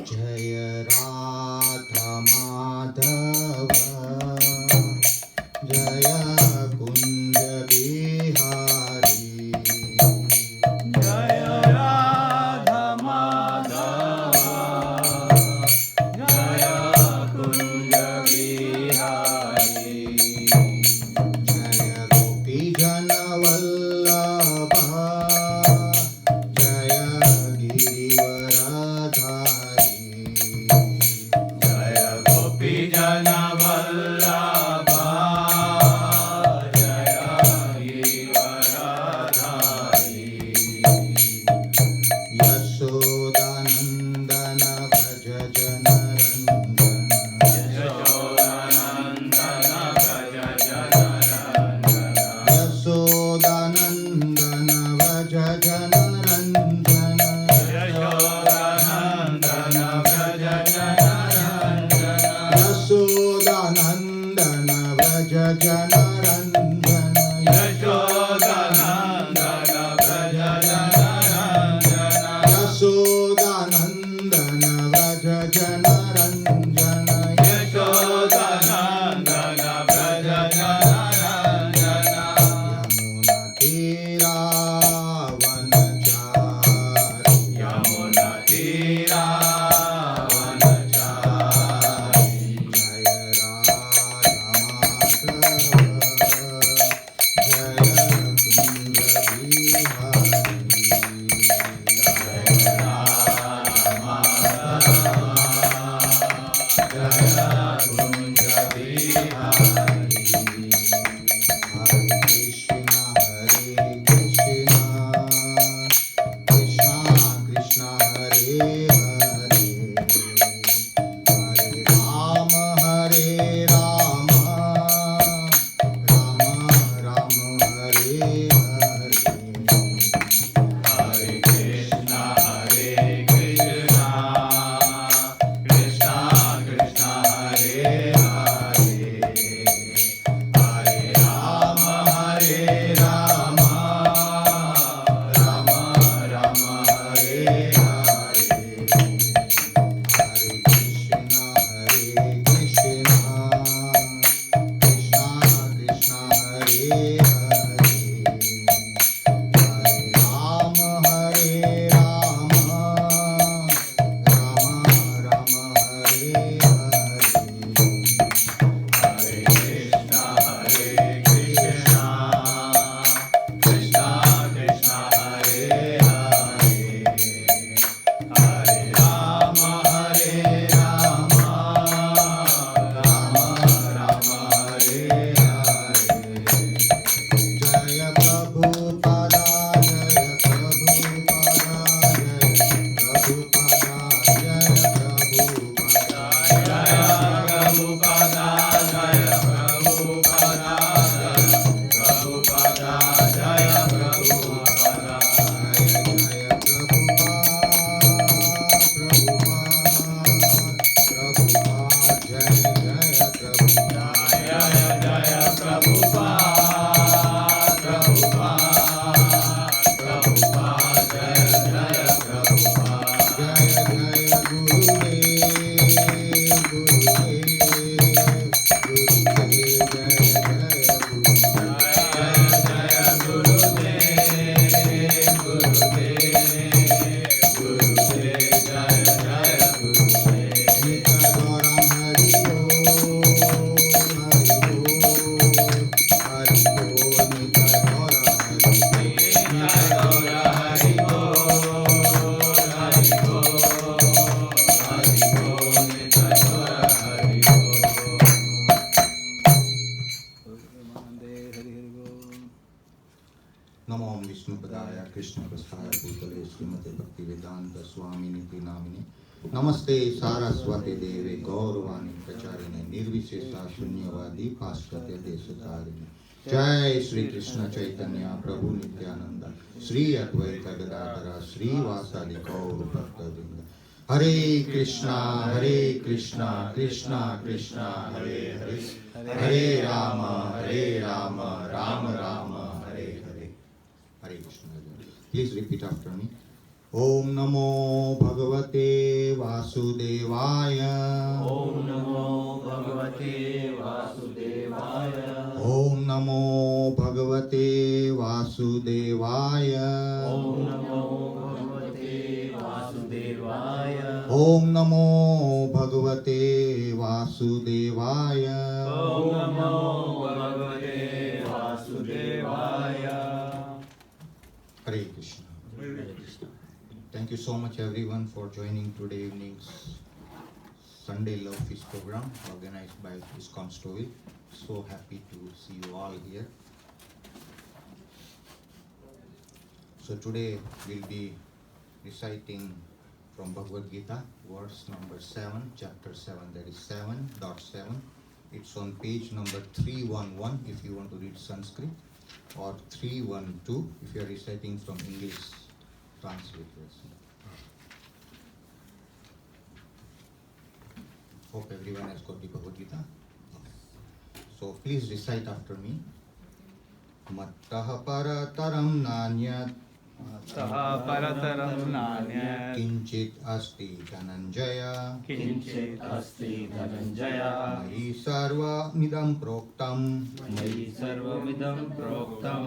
जय राधा माधव जय कुंज बिहारी जय राधा माधव जय कुंज बिहारी जय गोपी जन वल्लभ जय गिरिवरधारी जय गोपी जन वल्लभ जय गिरिवरधारी यशोदानंदन भज जनरंजन यशोदानंदन भज जनरंजन यशोदानंदन भज जनरंजन यशोदानंदन भज जनरंजन यशोदानंदन भज जनरंजन यशोदानंदन भज जनरंजन यशोदानंदन भज जनरंजन यशोदानंदन भज जनरंजन यमुना तीरा वनचारी यमुना तीरा वनचारी जय राधा माधव जय कुंज बिहारी हरे कृष्णा कृष्णा कृष्णा हरे हरे हरे राम राम राम हरे हरे हरे कृष्णा कृष्णा कृष्णा हरे हरे हरे राम राम राम हरे हरे हरे कृष्णा कृष्णा कृष्णा हरे हरे हरे राम राम राम हरे हरे हरे कृष्णा कृष्णा कृष्णा हरे हरे हरे राम राम हरे हरे जय प्रभुपादा जय प्रभुपादा जय प्रभुपादा जय प्रभुपादा जय प्रभुपादा जय प्रभुपादा प्रभुपादा जय प्रभुपादा जय प्रभुपाद जय प्रभुपाद जय प्रभुपाद प्रभुपाद जय प्रभुपाद जय नमो विष्णुपदाय कृष्णप्रस्थाय भूतले श्रीमते भक्तिवेदांत स्वामिनिति नामिने नमस्ते सारस्वती देवे गौरवाणी प्रचारिणे निर्विशेषा शून्यवादी पाश्चात्य देशतारिणे जय श्री कृष्ण चैतन्य प्रभु नित्यानंद श्री अद्वैत गदाधर श्रीवासादि गौर भक्तवृंद Hare Krishna Krishna Krishna Hare Hare Hare Ram Ram Ram Hare Hare Hare Krishna please repeat after me ओम नमो भगवते वासुदेवाय वासुदेवाय Om Namo Bhagavate Vasudevaya. Om Namo Bhagavate Vasudevaya Om Namo Bhagavate Vasudevaya. Om Namo Bhagavate Vasudevaya Om Namo Bhagavate Vasudevaya. Hare Krishna. Thank you so much everyone for joining today evening's Sunday Love Feast program organized by Stouffville. So happy to see you all here. So today we'll be reciting from Bhagavad Gita, verse number 7, chapter 7, that is 7.7. It's on page number 311 if you want to read Sanskrit, or 312 if you are reciting from English transliterations. Hope everyone has got the Bhagavad Gita. So please recite after me. Mattah parataram nanyat Taha parataram nanyat kinchit asti dhananjaya Kinchit asti Dhananjaya. mayi sarva midam proktam Mayi sarvamidam proktam.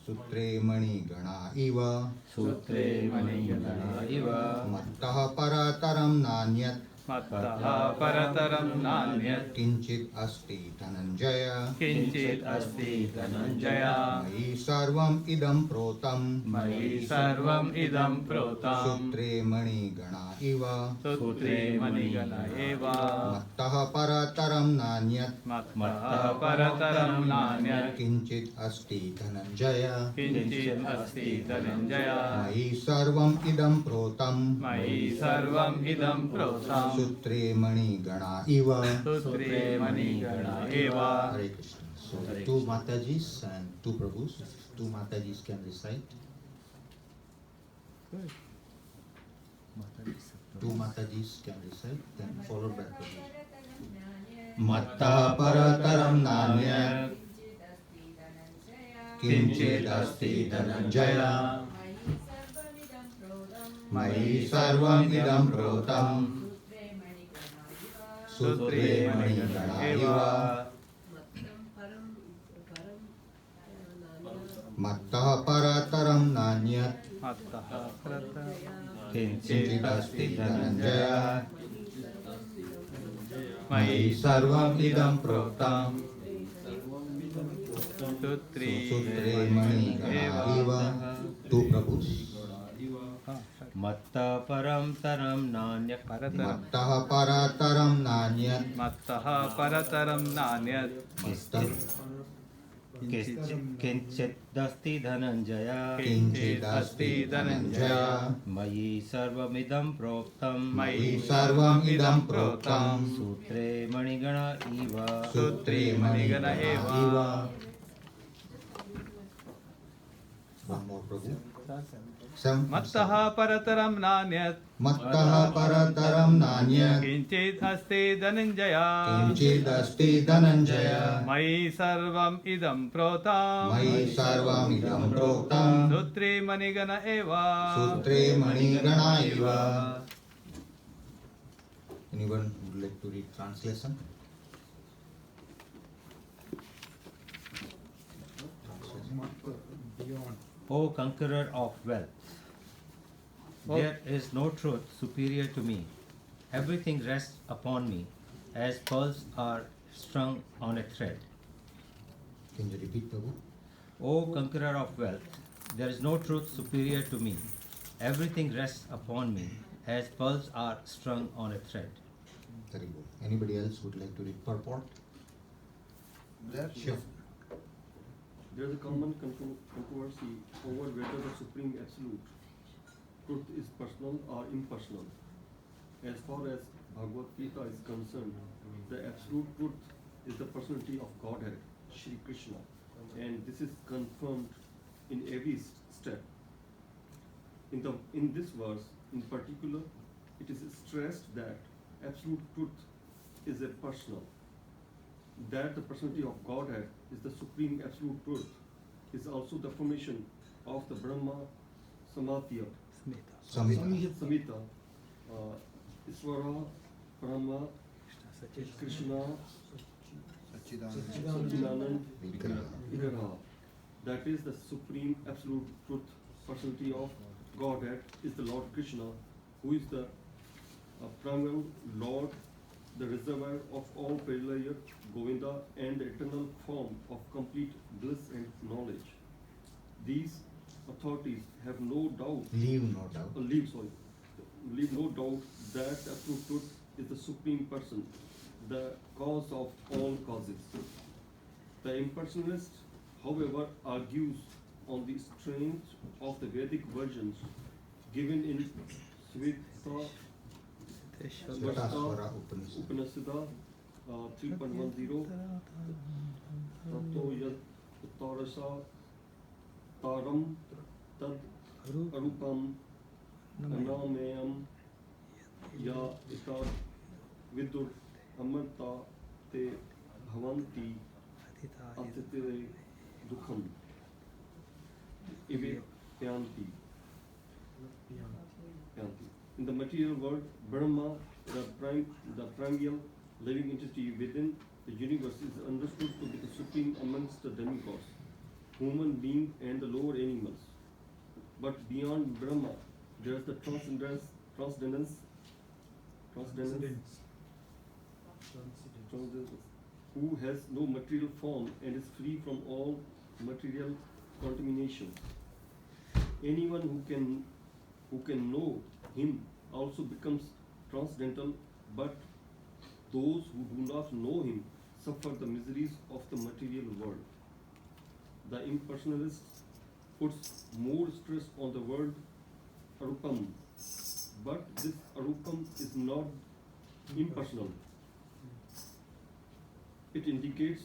sutre mani gana iva Sutre manigana iva. mattah parataram nanyat Mattaha parataram nanyat kinchit asti dhananjaya Kinchit asti Dhananjaya. mayi sarvam idam protam Mayi sarvam idam protam sutre mani gana iva Sutre manigana eva mattah parataram nanyat Mattaha parataram nanyat kinchit asti dhananjaya Kinchit asti dhananjaya mayi sarvam idam protam Mayi sarvam idam protam sutre mani gana iva. Sutre manigana eva. Hare Krishna. So the two Matajis and two Prabhus, two Matajis can recite. Two Matajis can recite, then followed by Prabhus. Matta parataram nanyat kinchit asti dhananjaya mayi sarvam idam protam sutre mani gana iva. Mattah parataram nanyat Mattaha parataram kinchit asti dhananjaya Mayi mayi sarvam idam protam sutre mani gana iva. Two Prabhus. Matta param taram nanya. Parataram Mattah parataram nanyat Mattaha parataram nanyat Kinchit dasti Dhananjaya. kinchit asti dhananjaya Mayi sarvamidam proktam. mayi sarvam idam protam Sutre manigana iva. sutre mani gana iva. One more Prabhu. Seven. Mattaha parataram nanyat Mattah parataram nanyat Kinchit asti dhananjaya kinchit asti dhananjaya Mayi sarvam idam protam mayi sarvam idam proktam Sutre manigana eva sutre mani gana iva. Anyone would like to read translation? O conqueror of wealth, there is no truth superior to me. Everything rests upon me, as pearls are strung on a thread. Can you repeat, Prabhu? O conqueror of wealth, there is no truth superior to me. Everything rests upon me, as pearls are strung on a thread. Very good. Anybody else would like to read purport? Sure. There is a common controversy over whether the Supreme Absolute Truth is personal or impersonal. As far as Bhagavad Gita is concerned, the Absolute Truth is the personality of Godhead, Shri Krishna, and this is confirmed in every step. In this verse, in particular, it is stressed that Absolute Truth is a personal. That the personality of Godhead is the supreme absolute truth is also the formation of the Brahma Samatya Samhita. Samhita Isvara, Brahma, Krishna, Satchidanand, Vigraha. That is the supreme absolute truth, personality of Godhead is the Lord Krishna, who is the primal Lord, the reservoir of all pleasure, Govinda, and the eternal form of complete bliss and knowledge. These authorities have no doubt, Leave no doubt. leave no doubt that the absolute truth is the supreme person, the cause of all causes. The impersonalist, however, argues on the strength of the Vedic versions given in Svetaswara Upanishad. Upanishad 3.10 Tato yad uttarasa taram tad arupam anameyam ya ita vidur amarta te bhavanti atitire dukham ive pyanti. In the material world, Brahma, the primeval living entity within the universe, is understood to be the supreme amongst the demigods, human beings, and the lower animals. But beyond Brahma, there is the transcendence, who has no material form and is free from all material contamination. Anyone who can know him also becomes transcendental, but those who do not know him suffer the miseries of the material world. The impersonalist puts more stress on the word arupam, but this arupam is not impersonal. It indicates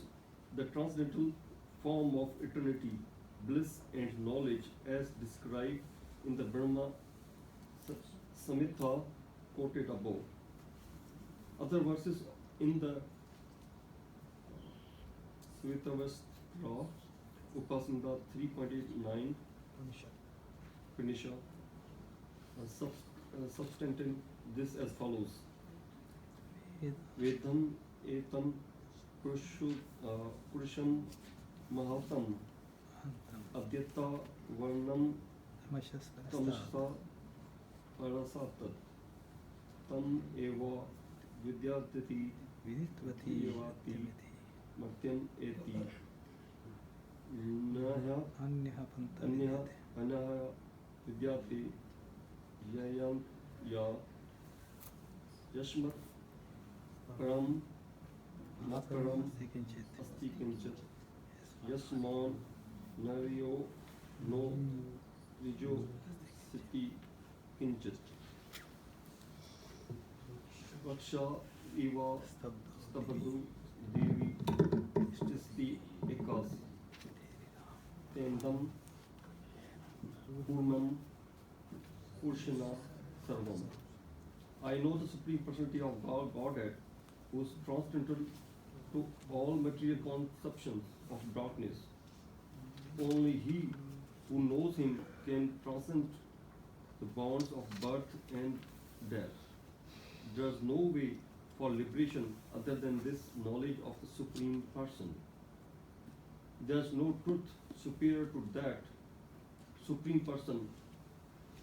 the transcendental form of eternity, bliss, and knowledge as described in the Brahma Samhita quoted above. Other verses in the Svetaswara Upanishad 3.89 Upanishad substantive this as follows: Vedam etam purusham mahatam adyata varnam tamsa parasat tam eva vidyatati vidivati matyam eti nahya anah vidyati yayam ya yashmat param matparam asti kinchit yasman navyo no vijo siti kinchit vaksha eva stabadu devi stisti ekas tendam purnam purshana sarvam. I know the supreme personality of Godhead, who is transcendental to all material conceptions of darkness. Only he who knows him can transcend the bonds of birth and death. There is no way for liberation other than this knowledge of the Supreme Person. There is no truth superior to that Supreme Person,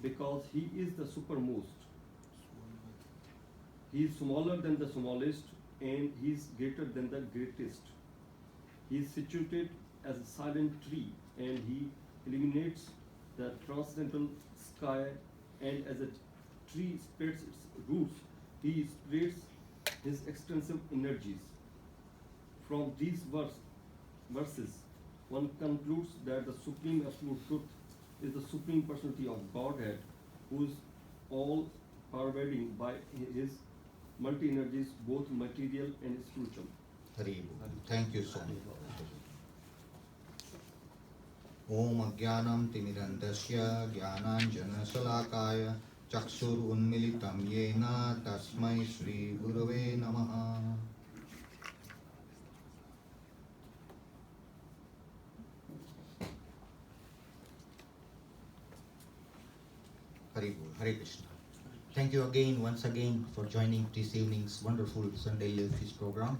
because he is the supermost. He is smaller than the smallest, and he is greater than the greatest. He is situated as a silent tree, and he illuminates the transcendental sky, and as a tree spreads its roots, he spreads his extensive energies. From these verses, one concludes that the Supreme Absolute Truth is the Supreme Personality of Godhead, who is all pervading by his multi-energies, both material and spiritual. Hari Bol. Thank you so much. Om Ajnanam Timirandasya Jnananjana Salakaya Chakshur Unmilitam Yena Tasmai Shri Gurave Namaha. Hari Bol. Hare Krishna. thank you again, once again, for joining this evening's wonderful Sunday Live Feast program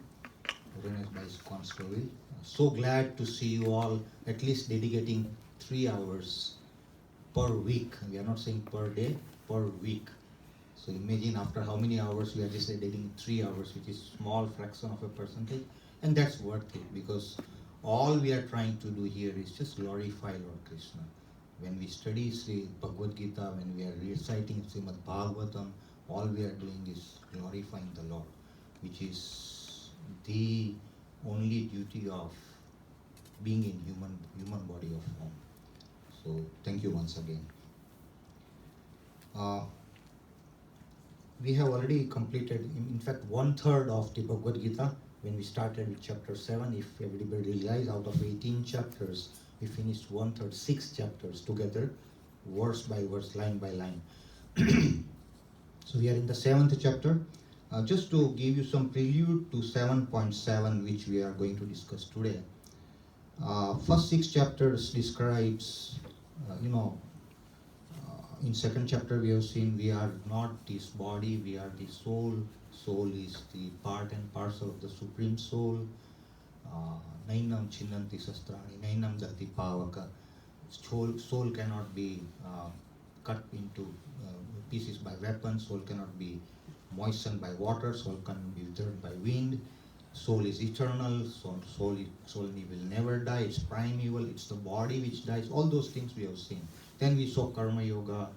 organized by Stouffville. So glad to see you all at least dedicating 3 hours per week. We are not saying per day, per week. So imagine after how many hours we are just dedicating 3 hours, which is small fraction of a percentage, and that's worth it because all we are trying to do here is just glorify Lord Krishna. When we study Sri Bhagavad Gita, when we are reciting Srimad Bhagavatam, all we are doing is glorifying the Lord, which is the only duty of being in human body of form. So thank you once again. We have already completed, in fact, 1/3 of the Bhagavad Gita when we started with chapter 7. If everybody realizes, out of 18 chapters, we finished 1/3, 6 chapters together, verse by verse, line by line. So we are in the 7th chapter. Just to give you some prelude to 7.7, which we are going to discuss today. First 6 chapters describes, in 2nd chapter we have seen we are not this body, we are the soul. Soul is the part and parcel of the Supreme Soul. Nainam chinnanti sastrani, nainam dati pavaka. Soul cannot be cut into pieces by weapons. Soul cannot be moistened by water. Soul cannot be withered by wind. Soul is eternal. Soul will never die. It's primeval. It's the body which dies. All those things we have seen. Then we saw Karma Yoga.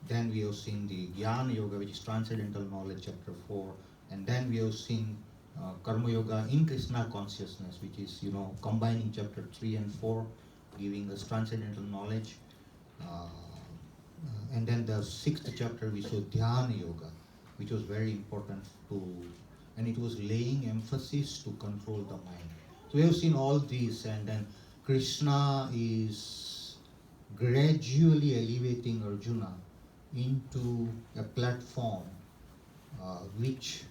Then we have seen the Jnana Yoga, which is transcendental knowledge, chapter 4. And then we have seen Karma Yoga in Krishna consciousness, which is, combining chapter 3 and 4, giving us transcendental knowledge. And then the 6th chapter we saw Dhyana Yoga, which was very important and it was laying emphasis to control the mind. So we have seen all these, and then Krishna is gradually elevating Arjuna into a platform which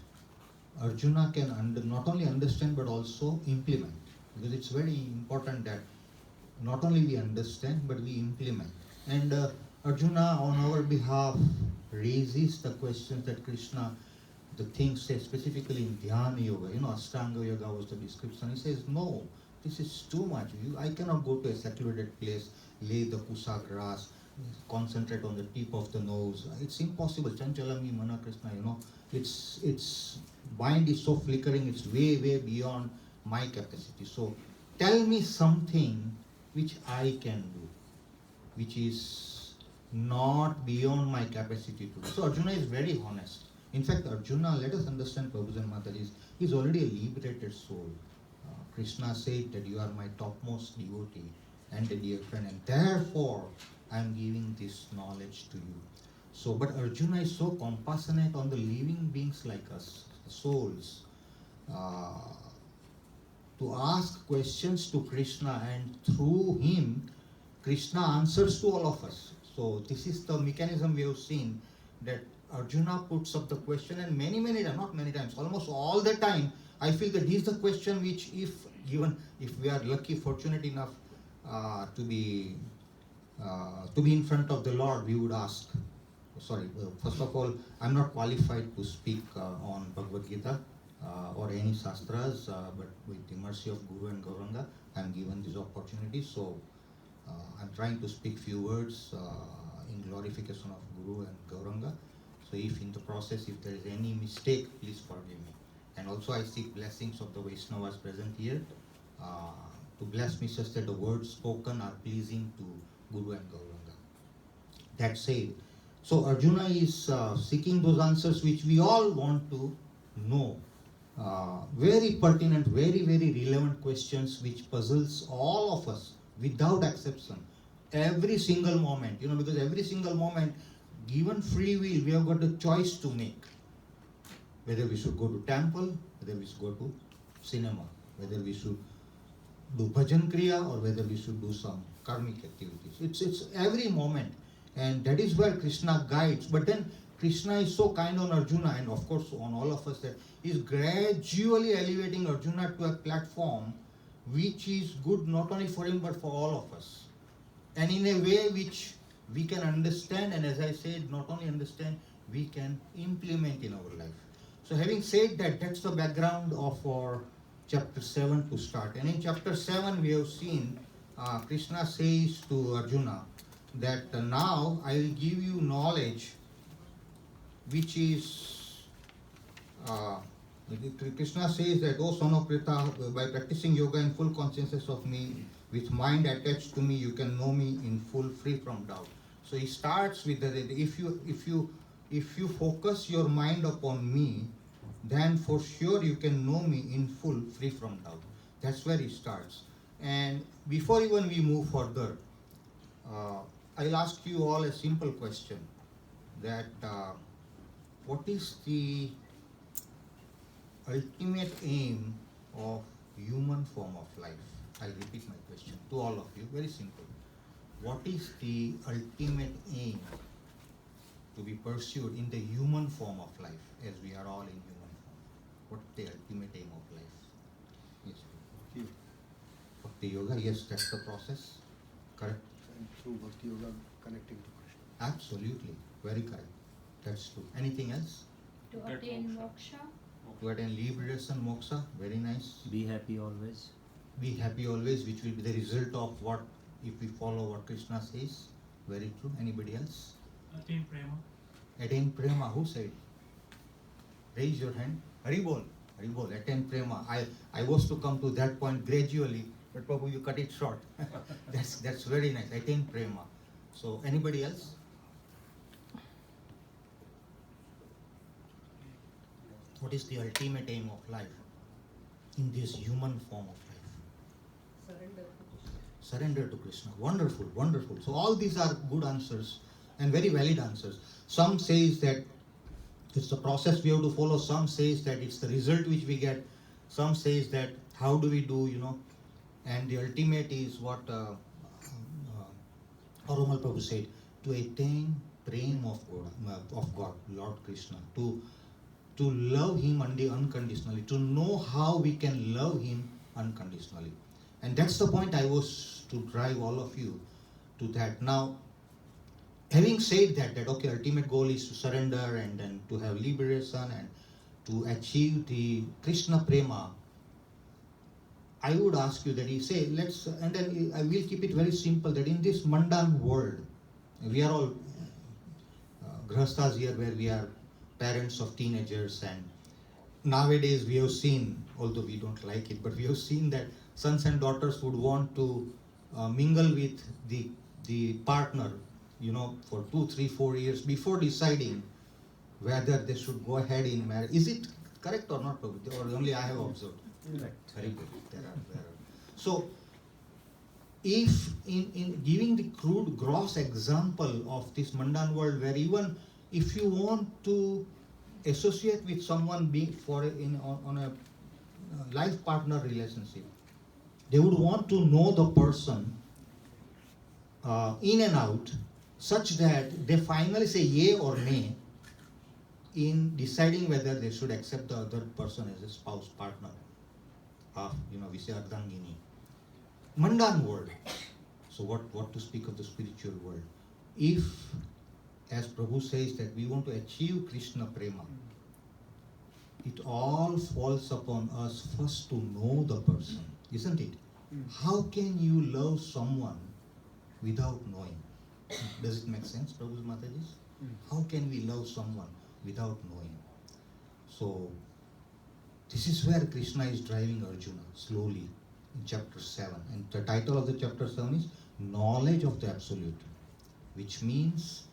Arjuna can not only understand but also implement, because it's very important that not only we understand but we implement. And Arjuna on our behalf raises the questions that Krishna, the things say specifically in Dhyana Yoga, Ashtanga Yoga was the description. He says, no, this is too much. I cannot go to a secluded place, lay the kusa grass, concentrate on the tip of the nose. It's impossible. Chanchalami Mana Krishna, it's mind is so flickering, it's way, way beyond my capacity. So tell me something which I can do, which is not beyond my capacity to do. So Arjuna is very honest. In fact, Arjuna, let us understand, Prabhu's and Mataji's, is already a liberated soul. Krishna said that you are my topmost devotee and a dear friend, and therefore I am giving this knowledge to you. So, but Arjuna is so compassionate on the living beings like us, souls, to ask questions to Krishna, and through him, Krishna answers to all of us. So this is the mechanism we have seen, that Arjuna puts up the question, and many times, not many times, almost all the time, I feel that this is the question which, if we are lucky, fortunate enough to be in front of the Lord, we would ask. Sorry, first of all, I'm not qualified to speak on Bhagavad Gita or any Shastras, but with the mercy of Guru and Gauranga, I'm given this opportunity. So I'm trying to speak few words in glorification of Guru and Gauranga. So if in the process, if there is any mistake, please forgive me. And also I seek blessings of the Vaishnavas present here to bless me such that the words spoken are pleasing to Guru and Gauranga. That said, so Arjuna is seeking those answers which we all want to know. Very pertinent, very, very relevant questions which puzzles all of us without exception. Every single moment, because every single moment, given free will, we have got a choice to make. Whether we should go to temple, whether we should go to cinema, whether we should do bhajan kriya, or whether we should do some karmic activities. It's every moment. And that is where Krishna guides. But then Krishna is so kind on Arjuna, and of course on all of us, that he is gradually elevating Arjuna to a platform which is good not only for him but for all of us. And in a way which we can understand, and as I said, not only understand, we can implement in our life. So having said that, that's the background of our chapter 7 to start. And in chapter 7 we have seen Krishna says to Arjuna that now I will give you knowledge which is Krishna says that, O son of Pritha, by practicing yoga in full consciousness of me, with mind attached to me, you can know me in full, free from doubt. So he starts with that if you focus your mind upon me, then for sure you can know me in full, free from doubt. That's where he starts. And before even we move further, I'll ask you all a simple question: that what is the ultimate aim of human form of life? I'll repeat my question to all of you, very simple. What is the ultimate aim to be pursued in the human form of life, as we are all in human form? What's the ultimate aim of life? Yes. Bhakti yoga, yes, that's the process. Correct? And through Bhakti Yoga, connecting to Krishna. Absolutely, very correct. That's true. Anything else? To attain moksha. To attain liberation, moksha, very nice. Be happy always. Be happy always, which will be the result of what, if we follow what Krishna says. Very true. Anybody else? Attain prema. Attain prema, who said? Raise your hand. Haribol. Haribol, attain prema. I was to come to that point gradually, but Prabhu, you cut it short. That's very nice. Attain prema. So anybody else? What is the ultimate aim of life in this human form of life? Surrender to Krishna. Wonderful, wonderful. So all these are good answers and very valid answers. Some says that it's the process we have to follow. Some says that it's the result which we get. Some says that how do we do, and the ultimate is what Aromal Prabhu said, to attain prema of God, Lord Krishna, to love Him unconditionally, to know how we can love Him unconditionally. And that's the point I was to drive all of you to that. Now, having said that okay, ultimate goal is to surrender and then to have liberation and to achieve the Krishna prema, I would ask you that you say, and then I will keep it very simple, that in this mundane world, we are all grahasthas here, where we are parents of teenagers, and nowadays we have seen, although we don't like it, but we have seen that sons and daughters would want to mingle with the partner, for 2, 3, 4 years before deciding whether they should go ahead in marriage. Is it correct or not, Prabhu? Or only I have observed? Correct. Very good. There are. So, if in giving the crude, gross example of this mundane world, where even if you want to associate with someone on a life partner relationship, they would want to know the person in and out, such that they finally say yay or nay in deciding whether they should accept the other person as a spouse, partner, we say Ardhangini. Mundane world. So what to speak of the spiritual world? If, as Prabhu says, that we want to achieve Krishna prema, it all falls upon us first to know the person, isn't it? How can you love someone without knowing? Does it make sense, Prabhu's Mataji's? How can we love someone without knowing? So, this is where Krishna is driving Arjuna slowly in chapter 7. And the title of the chapter 7 is Knowledge of the Absolute, which means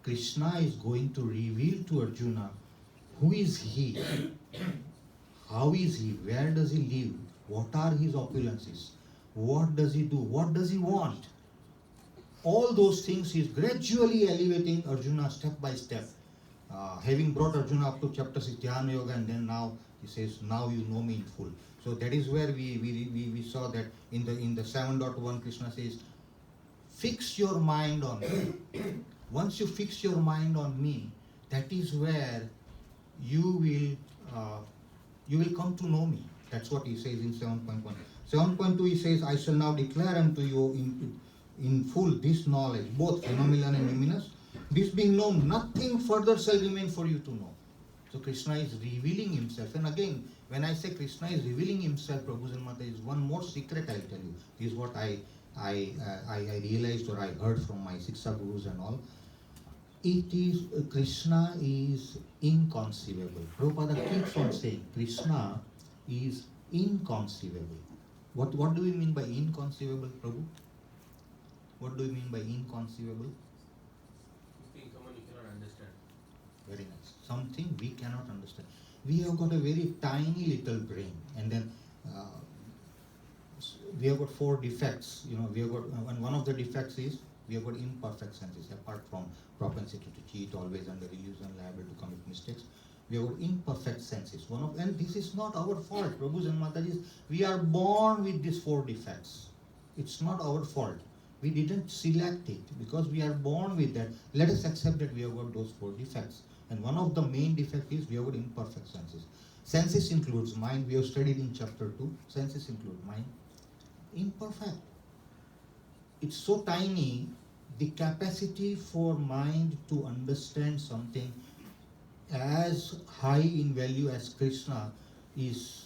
Krishna is going to reveal to Arjuna who is he, how is he, where does he live, what are his opulences, what does he do, what does he want. All those things he is gradually elevating Arjuna step by step. Having brought Arjuna up to chapter 6, Dhyana Yoga, and then now he says, now you know me in full. So that is where we saw that in the 7.1 Krishna says, fix your mind on me. Once you fix your mind on me, that is where you will come to know me. That's what he says in 7.1. 7.2 he says, I shall now declare unto you in full this knowledge, both phenomenal and luminous, This being known, nothing further shall remain for you to know. So Krishna is revealing himself. And again, when I say Krishna is revealing himself, Prabhu's and Mata, is one more secret I'll tell you. This is what I realized or I heard from my Siksha Gurus and all. It is, Krishna is inconceivable. Prabhupada keeps on saying, Krishna is inconceivable. What do we mean by inconceivable, Prabhu? What do we mean by inconceivable? Something someone you cannot understand. Very nice. Something we cannot understand. We have got a very tiny little brain, and then we have got 4 defects. We have got, and one of the defects is we have got imperfect senses. Apart from propensity to cheat, always under illusion, liable to commit mistakes, we have got imperfect senses. And this is not our fault, Prabhus and Matajis. We are born with these 4 defects. It's not our fault. We didn't select it because we are born with that. Let us accept that we have got those 4 defects. And one of the main defects is we have got imperfect senses. Senses includes mind. We have studied in chapter 2. Senses include mind. Imperfect. It's so tiny. The capacity for mind to understand something as high in value as Krishna is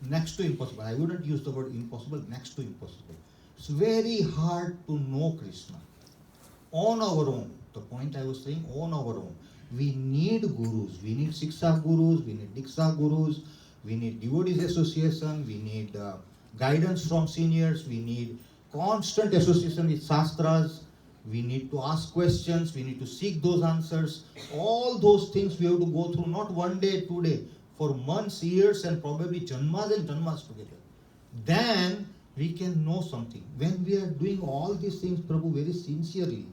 next to impossible. I wouldn't use the word impossible, next to impossible. It's very hard to know Krishna on our own. The point I was saying, on our own. We need gurus. We need Siksha gurus, we need Diksha gurus, we need devotees association, we need guidance from seniors, we need constant association with Shastras, we need to ask questions, we need to seek those answers. All those things we have to go through, not one day, 2 days, for months, years, and probably janmas and janmas together. Then we can know something. When we are doing all these things, Prabhu, very sincerely,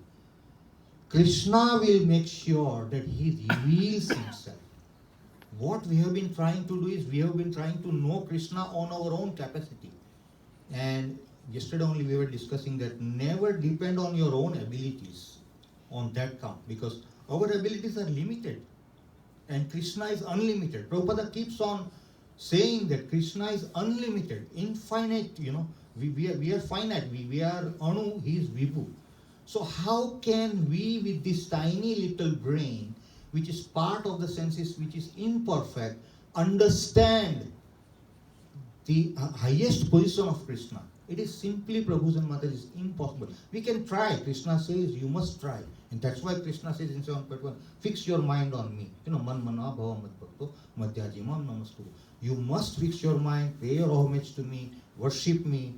Krishna will make sure that he reveals himself. What we have been trying to do is we have been trying to know Krishna on our own capacity. And yesterday only we were discussing that never depend on your own abilities on that count, because our abilities are limited and Krishna is unlimited. Prabhupada keeps on saying that Krishna is unlimited, infinite. We are finite, we are Anu, he is Vibhu. So how can we, with this tiny little brain, which is part of the senses, which is imperfect, understand the highest position of Krishna? It is simply, Prabhus and Mataji, impossible. We can try. Krishna says you must try. And that's why Krishna says in 7.1, fix your mind on me. Man mana bhava mad bhakto madhyajimam namastu. You must fix your mind, pay your homage to me, worship me.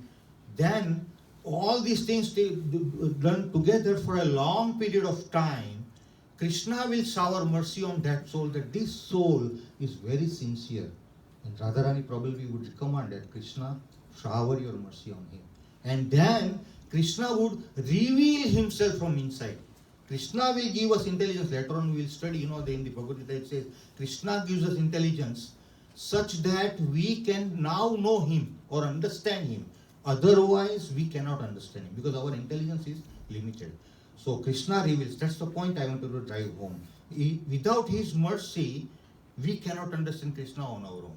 Then all these things done together for a long period of time, Krishna will shower mercy on that soul, that this soul is very sincere. And Radharani probably would recommend that Krishna shower your mercy on him. And then Krishna would reveal himself from inside. Krishna will give us intelligence. Later on we will study, in the Bhagavad Gita it says, Krishna gives us intelligence such that we can now know him or understand him. Otherwise we cannot understand him because our intelligence is limited. So Krishna reveals. That's the point I want to drive home. Without his mercy, we cannot understand Krishna on our own.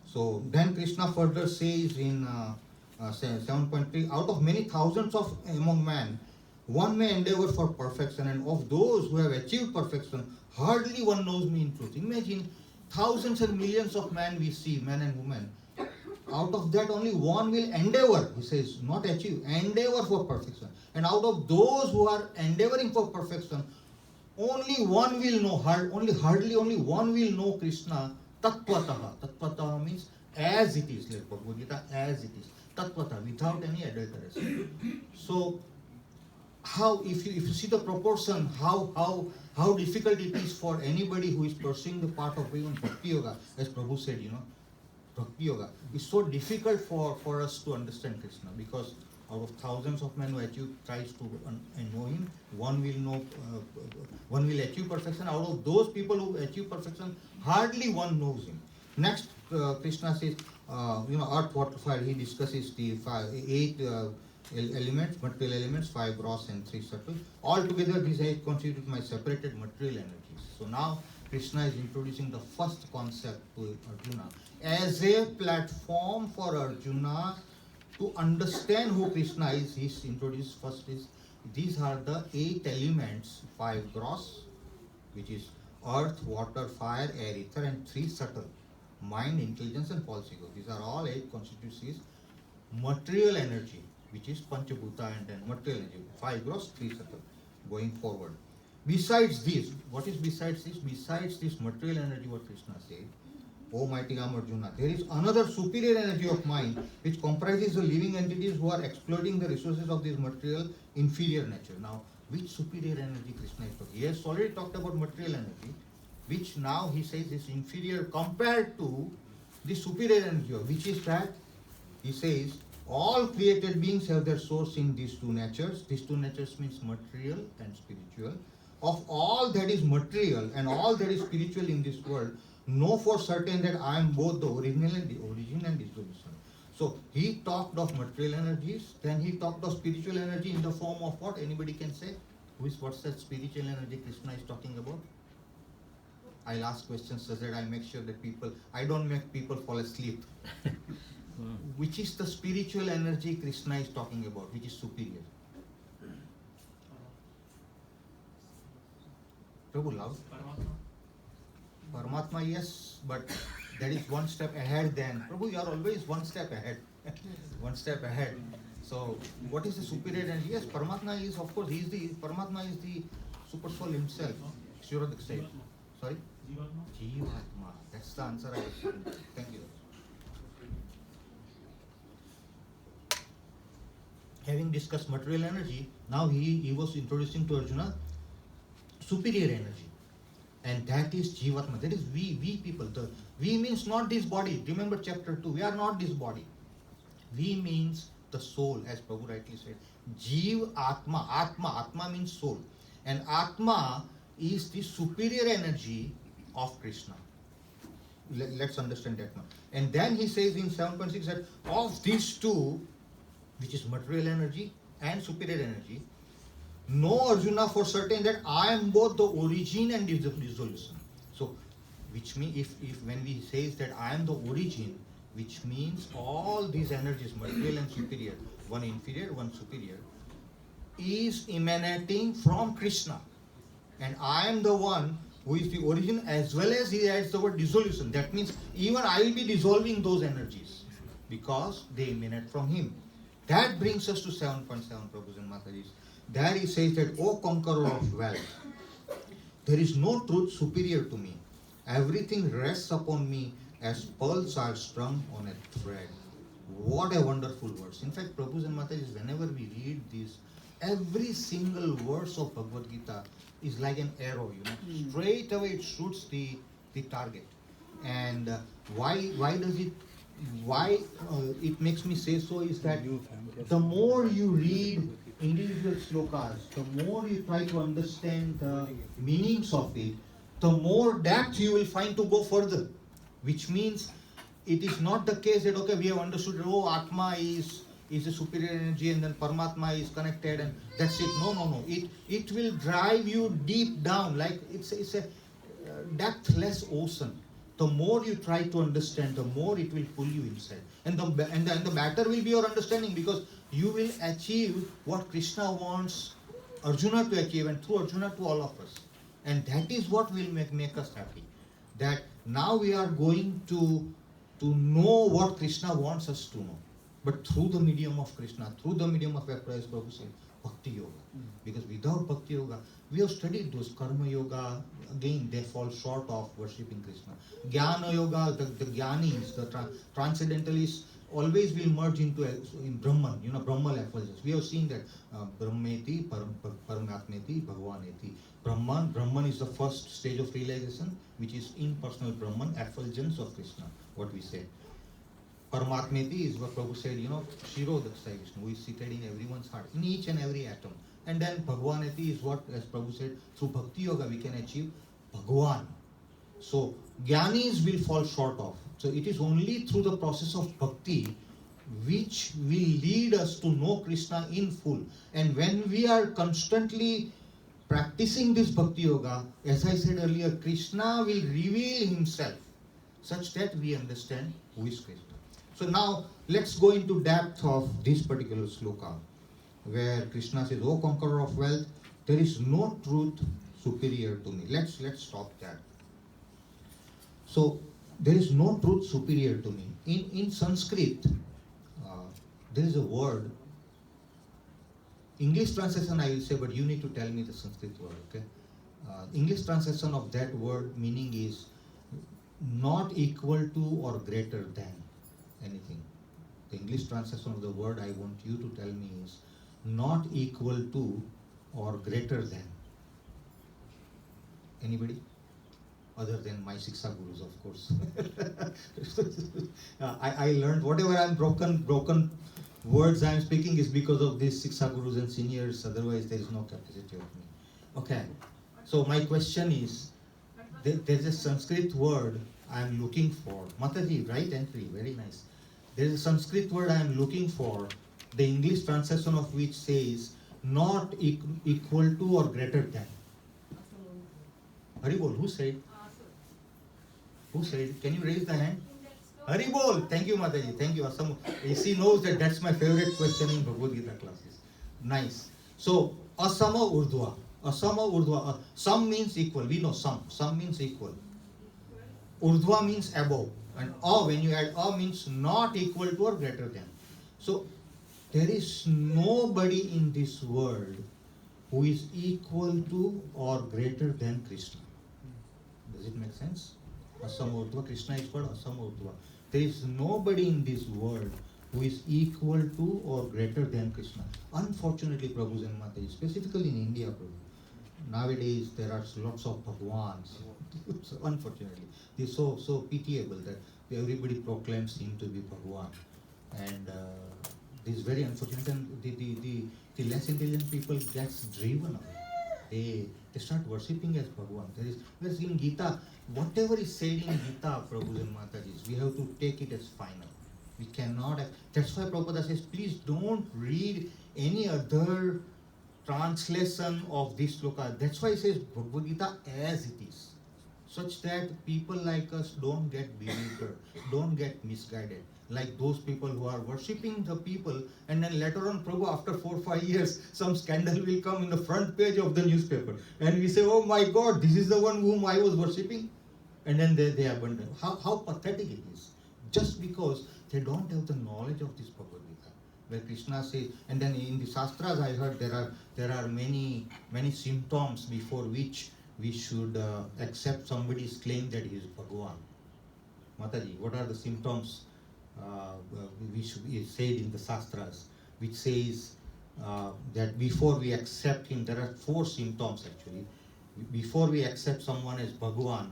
So then Krishna further says in 7.3, out of many thousands of among men, one may endeavor for perfection, and of those who have achieved perfection, hardly one knows me in truth. Imagine thousands and millions of men we see, men and women. Out of that only one will endeavor, he says, not achieve, endeavor for perfection. And out of those who are endeavoring for perfection, only one will know, hardly only one will know Krishna tattvataha. Tattvataha means as it is, like Bhagavad Gita, as it is. Tattvataha, without any adulteration. So, if you see the proportion, how difficult it is for anybody who is pursuing the path of even Bhakti Yoga, as Prabhu said, Bhakti Yoga. It's so difficult for us to understand Krishna because out of thousands of men who tries to know him, one will achieve perfection. Out of those people who achieve perfection, hardly one knows him. Next, Krishna says, earth, water, fire. He discusses the 8 elements, material elements, 5 gross and 3 subtle. Altogether, these 8 constitute my separated material energies. So now, Krishna is introducing the first concept to Arjuna as a platform for Arjuna to understand who Krishna is. He introduced first is these are the 8 elements, 5 gross, which is earth, water, fire, air, ether, and 3 subtle, mind, intelligence, and false ego. These are all 8 constituencies. Material energy, which is Panchabhuta, and then material energy, 5 gross, 3 subtle, going forward. Besides this, what is besides this? Besides this material energy, what Krishna said, O mighty Ram Arjuna, there is another superior energy of mind which comprises the living entities who are exploiting the resources of this material inferior nature. Now, which superior energy Krishna is talking? He has already talked about material energy, which now he says is inferior compared to the superior energy, which is that he says all created beings have their source in these 2 natures. These 2 natures means material and spiritual. Of all that is material and all that is spiritual in this world, know for certain that I am both the original and the origin and dissolution. So he talked of material energies, then he talked of spiritual energy in the form of what? Anybody can say? What's that spiritual energy Krishna is talking about? I'll ask questions so that I make sure that I don't make people fall asleep. Which is the spiritual energy Krishna is talking about, which is superior? Prabhu, love? Paramatma, yes, but that is one step ahead then. Prabhu, you are always one step ahead. One step ahead. So, what is the superior energy? Yes, Paramatma is, of course, Paramatma is the super soul himself. Shirodak said. Sorry? Jivatma. That's the answer I was saying. Thank you. Having discussed material energy, now he was introducing to Arjuna superior energy. And that is Jivatma. That is we people. The we means not this body. Remember chapter 2. We are not this body. We means the soul, as Prabhu rightly said. Jiv Atma. Atma means soul. And Atma is the superior energy of Krishna. Let's understand that now. And then he says in 7.6 that of these 2, which is material energy and superior energy, know Arjuna for certain that I am both the origin and dissolution. So, which means if when we say that I am the origin, which means all these energies, material and superior, one inferior, one superior, is emanating from Krishna. And I am the one who is the origin, as well as he adds the word dissolution. That means even I will be dissolving those energies because they emanate from him. That brings us to 7.7, Prabhus and Matajis. There he says that, O conqueror of wealth, there is no truth superior to me. Everything rests upon me as pearls are strung on a thread. What a wonderful verse. In fact, Prabhus and Matajis, whenever we read this, every single verse of Bhagavad Gita is like an arrow, Straight away it shoots the target. And why it makes me say so is that the more you read individual slokas, the more you try to understand the meanings of it, the more depth you will find to go further. Which means it is not the case that, okay, we have understood, Atma is a superior energy and then Paramatma is connected and that's it. No. It will drive you deep down, like it's a depthless ocean. The more you try to understand, the more it will pull you inside. And the better will be your understanding, because you will achieve what Krishna wants Arjuna to achieve, and through Arjuna to all of us. And that is what will make us happy. That now we are going to know what Krishna wants us to know. But through the medium of Krishna, through the medium of Prabhu Prabhu said, Bhakti Yoga. Because without Bhakti Yoga, we have studied those Karma Yoga, again they fall short of worshipping Krishna. Jnana Yoga, the Jnanis, the transcendentalists always will merge in Brahman, Brahma effulgence. We have seen that Brahmeti, Paramatmeti, Bhagavaneti. Brahman is the first stage of realization, which is impersonal Brahman, effulgence of Krishna, what we say. Paramatmeti is what Prabhu said, Shirodak Sai Vishnu, who is seated in everyone's heart, in each and every atom. And then Bhagavaneti is what, as Prabhu said, through Bhakti Yoga we can achieve Bhagavan. So, Jnanis will fall short of. So, it is only through the process of Bhakti which will lead us to know Krishna in full. And when we are constantly practicing this Bhakti Yoga, as I said earlier, Krishna will reveal himself such that we understand who is Krishna. So now let's go into depth of this particular sloka. where Krishna says, "O conqueror of wealth, there is no truth superior to me." Let's stop that. So there is no truth superior to me. In Sanskrit, there is a word. English translation I will say, but you need to tell me the Sanskrit word. Okay. English translation of that word meaning is not equal to or greater than anything. The English translation of the word I want you to tell me is not equal to or greater than. Anybody? Other than my Shiksha Gurus, of course. I learned whatever I'm broken words I'm speaking is because of these Shiksha Gurus and seniors, otherwise there is no capacity of me. Okay, so my question is, there's a Sanskrit word I'm looking for. Mataji, right entry, very nice. There's a Sanskrit word I'm looking for, the English translation of which says not equal to or greater than. Haribol, who said? Who said? Can you raise the hand? Haribol, thank you Mataji, thank you. Asam, she knows that that's my favorite question in Bhagavad Gita classes. Nice. So, Asama Urdhva. Asama Urdhva. Sam means equal. We know sam. Sam means equal. Urdhva means above. And when you add means not equal to or greater than. So, there is nobody in this world who is equal to or greater than Krishna. Does it make sense? Asama Urdhva. Krishna is called Asama Urdhva. There is nobody in this world who is equal to or greater than Krishna. Unfortunately, Prabhus and Mataji, specifically in India, Prabhu, nowadays there are lots of Bhagwans. So unfortunately, it's so pitiable that everybody proclaims him to be Bhagwan. And this is very unfortunate. And the less intelligent people gets driven away. They start worshipping as Bhagwan. Whereas in Gita, whatever is said in Gita, Prabhus and Matajis, we have to take it as final. We cannot have, that's why Prabhupada says, please don't read any other translation of this sloka. That's why he says Bhagavad Gita as it is, such that people like us don't get bewildered, don't get misguided. Like those people who are worshipping the people, and then later on, Prabhu, after 4 or 5 years, some scandal will come in the front page of the newspaper. And we say, oh my God, this is the one whom I was worshipping. And then they abandon. How pathetic it is. Just because they don't have the knowledge of this Bhagavad Gita, where Krishna says, and then in the Shastras I heard there are many symptoms before which we should accept somebody's claim that he is Bhagavan. Mataji, what are the symptoms we should be said in the Shastras, which says that before we accept him, there are 4 symptoms actually. Before we accept someone as Bhagavan,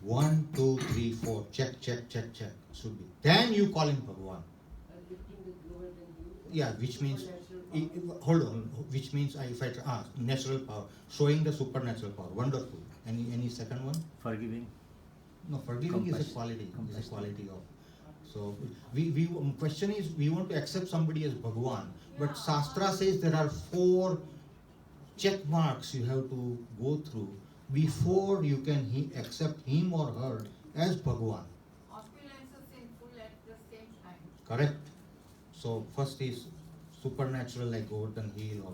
1, 2, 3, 4, check, should be. Then you call him Bhagavan. Yeah, which means, hold on, which means natural power, showing the supernatural power, wonderful. Any second one? Forgiving. No, forgiving is a quality. Is a quality of. So we question is, we want to accept somebody as Bhagavan, but Shastra says there are 4 check marks you have to go through before you can accept him or her as Bhagavan. Opulences in full at the same time. Correct. So first is supernatural like Gordon Hill, or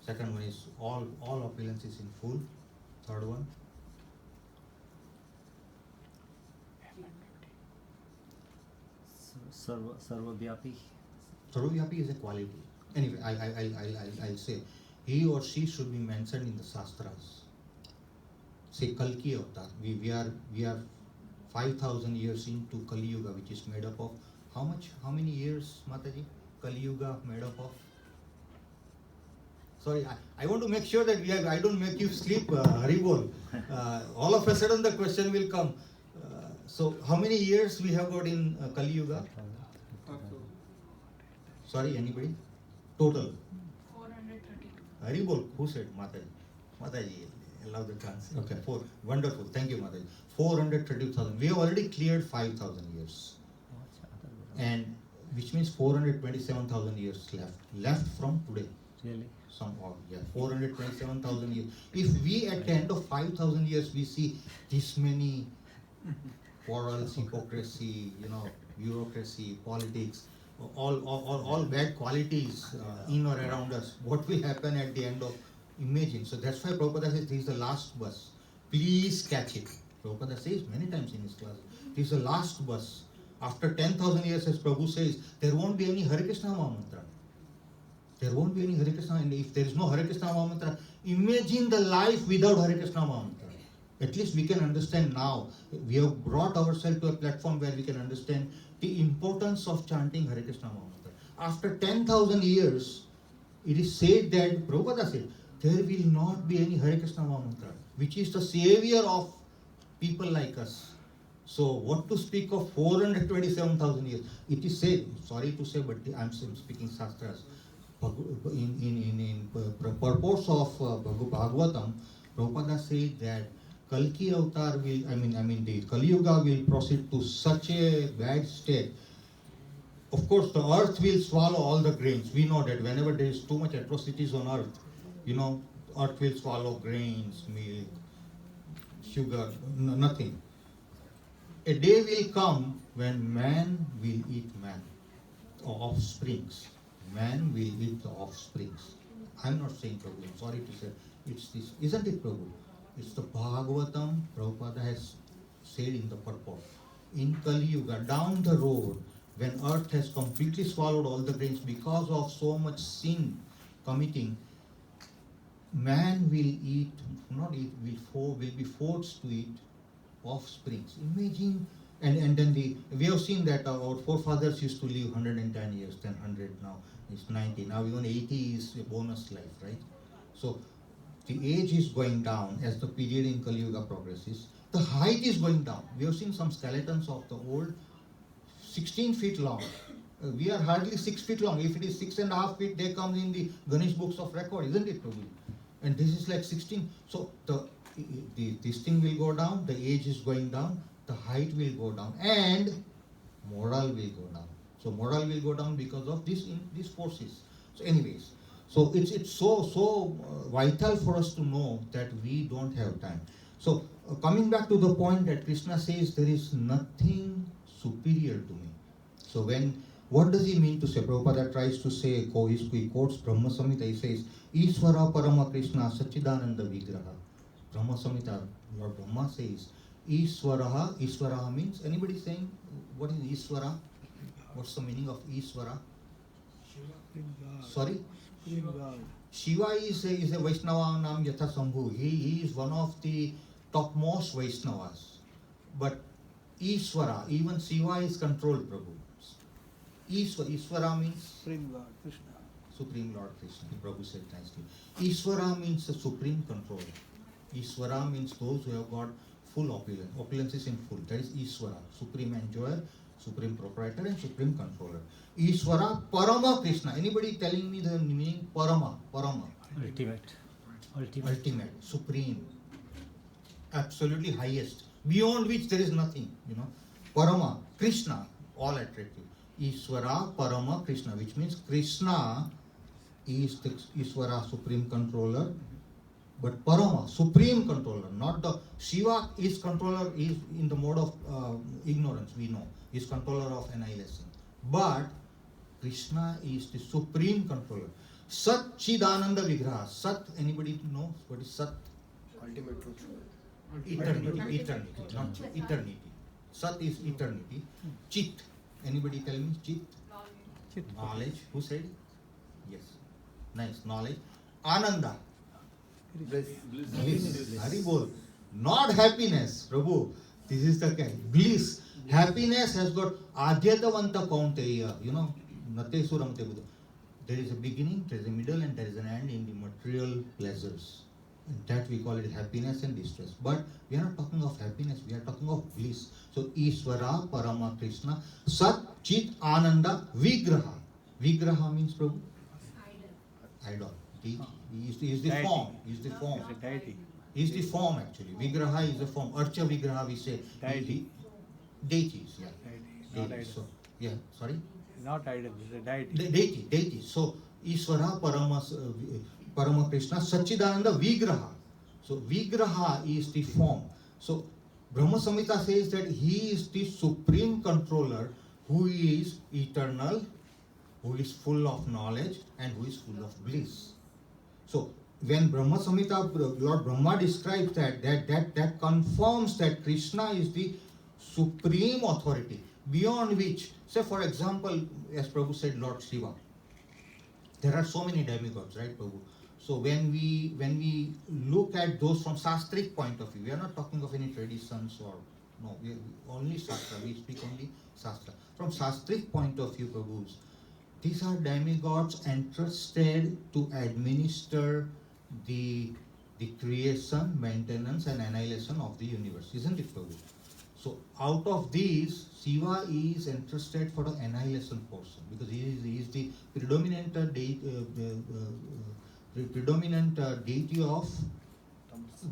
second one is all opulences in full. Third one. Sarvavyapi. Sarvavyapi is a quality. Anyway, I'll say he or she should be mentioned in the Shastras. Say Kalki Avatar. We are 5,000 years into Kali Yuga, which is made up of how much? How many years, Mataji? Kali Yuga made up of? Sorry, I want to make sure that I don't make you sleep, Haribol. All of a sudden the question will come. So how many years we have got in Kali Yuga? Sorry, anybody? Total. 432. Haribol, who said? Mataji. Mataji, allow the chance. Okay, 4. Wonderful. Thank you, Mataji. 430,000. We have already cleared 5,000 years. And which means 427,000 years left from today. Really? Some odd, yeah, 427,000 years. If we at the end of 5,000 years we see this many quarrels, hypocrisy, bureaucracy, politics, all bad qualities in or around us, what will happen at the end of, imagine. So that's why Prabhupada says this is the last bus. Please catch it. Prabhupada says many times in his class, this is the last bus. After 10,000 years, as Prabhu says, there won't be any Hare Krishna Mahamantra. There won't be any Hare Krishna, and if there is no Hare Krishna Mahamantra, imagine the life without Hare Krishna Mahamantra. At least we can understand now. We have brought ourselves to a platform where we can understand the importance of chanting Hare Krishna Mahamantra. After 10,000 years, it is said that, Prabhupada said, there will not be any Hare Krishna Mahamantra, which is the savior of people like us. So what to speak of 427,000 years? It is said, sorry to say, but I am speaking Shastras. In purpose of Bhagavatam, Prabhupada said that Kalki Avatar will, the Kali Yuga will proceed to such a bad state. Of course, the earth will swallow all the grains. We know that whenever there is too much atrocities on earth, earth will swallow grains, milk, sugar, nothing. A day will come when man will eat man, or offsprings. Man will eat the offsprings. I'm not saying Prabhu, I'm sorry to say, it's this, isn't it Prabhu? It's the Bhagavatam Prabhupada has said in the purport. In Kali Yuga, down the road, when earth has completely swallowed all the grains because of so much sin committing, man will eat, will be forced to eat offsprings. Imagine, and then we have seen that our forefathers used to live 110 years, then 100, now it's 90, now even 80 is a bonus life, right? So the age is going down as the period in Kali Yuga progresses. The height is going down. We have seen some skeletons of the old 16 feet long. We are hardly 6 feet long. If it is 6.5 feet, they come in the Ganesh books of record, isn't it probably? And this is like 16. So this thing will go down, the age is going down, the height will go down, and moral will go down. So moral will go down because of these forces. So anyways, so it's so vital for us to know that we don't have time. So coming back to the point that Krishna says there is nothing superior to me. So what does he mean to say? Prabhupada tries to say, he quotes Brahma Samhita, he says, Ishvara Parama Krishna Sachidananda Vigraha. Brahma Samhita, Lord Brahma says, Ishvara means, anybody saying, what is Ishvara? What's the meaning of Ishvara? Sorry? Shiva is a Vaishnava Nam Yatha Sambhu. He is one of the topmost Vaishnavas. But Ishvara, even Shiva is controlled, Prabhu. Ishvara means Supreme Lord Krishna. Supreme Lord Krishna, Prabhu said nicely. Ishvara means the supreme controller. Ishvara means those who have got full opulence. Opulence is in full. That is Ishvara, supreme enjoyer, supreme proprietor, and supreme controller. Ishvara Parama Krishna. Anybody telling me the meaning Parama? Ultimate, supreme, absolutely highest, beyond which there is nothing, Parama, Krishna, all attractive. Ishvara Parama Krishna, which means Krishna is the Ishvara, supreme controller, but Parama, supreme controller, not the Shiva is controller, is in the mode of ignorance, we know, is controller of annihilation. But Krishna is the supreme controller. Sat Chidananda Vigraha. Sat, anybody knows what is Sat? Ultimate truth. Eternity, not eternity. Sat is eternity. Chit, anybody tell me? Chit? Knowledge. Who said it? Yes. Nice, knowledge. Ananda. Bliss. Haribol. Not happiness, Prabhu. This is the kind. Bliss. Happiness has got Adhyatavanta Kaunteya, Nate Suram Tebudu. There is a beginning, there is a middle, and there is an end in the material pleasures. And that we call it happiness and distress. But we are not talking of happiness, we are talking of bliss. So Ishvara, Parama Krishna, Sat, Chit, Ananda, Vigraha. Vigraha means Prabhu? Idol. He is the form. He is the form. It's a deity. He is the form actually. Vigraha is the form. Archa Vigraha we say. Deity. Deities, yeah. Deity, not Deities. idol. So, yeah, sorry? Not idol, it's a deity. Deity. So Ishvara, Parama Krishna, Sachidananda, Vigraha. So Vigraha is the form. So Brahma Samhita says that he is the supreme controller who is eternal, who is full of knowledge and who is full of bliss. So when Brahma Samhita, Lord Brahma describes that confirms that Krishna is the supreme authority, beyond which, say for example, as Prabhu said, Lord Shiva. There are so many demigods, right, Prabhu? So when we look at those from Shastric point of view, we are not talking of any traditions or no, we only Shastra. We speak only Shastra. From Shastric point of view, Prabhus, these are demigods entrusted to administer the creation, maintenance, and annihilation of the universe, isn't it, Prabhu? So out of these, Shiva is entrusted for the annihilation portion because he is the predominant deity of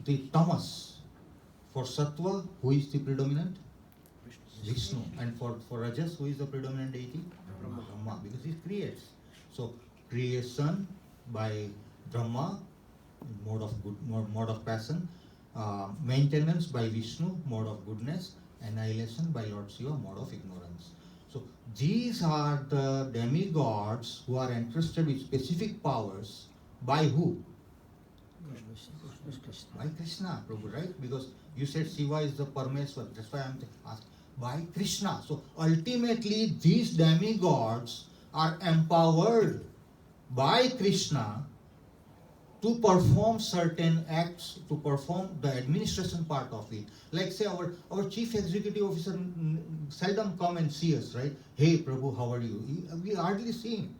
the tamas. For Sattva, who is the predominant? Vishnu. And for Rajas, who is the predominant deity? Brahma, because he creates. So creation by Brahma, mode of passion, maintenance by Vishnu, mode of goodness, annihilation by Lord Shiva, mode of ignorance. So these are the demigods who are entrusted with specific powers by who? By Krishna, Prabhu, right? Because you said Shiva is the Parmeshwar, that's why I'm asking. By Krishna. So ultimately these demigods are empowered by Krishna to perform certain acts, to perform the administration part of it. Like say our chief executive officer seldom come and see us, right? Hey Prabhu, how are you? We hardly see him.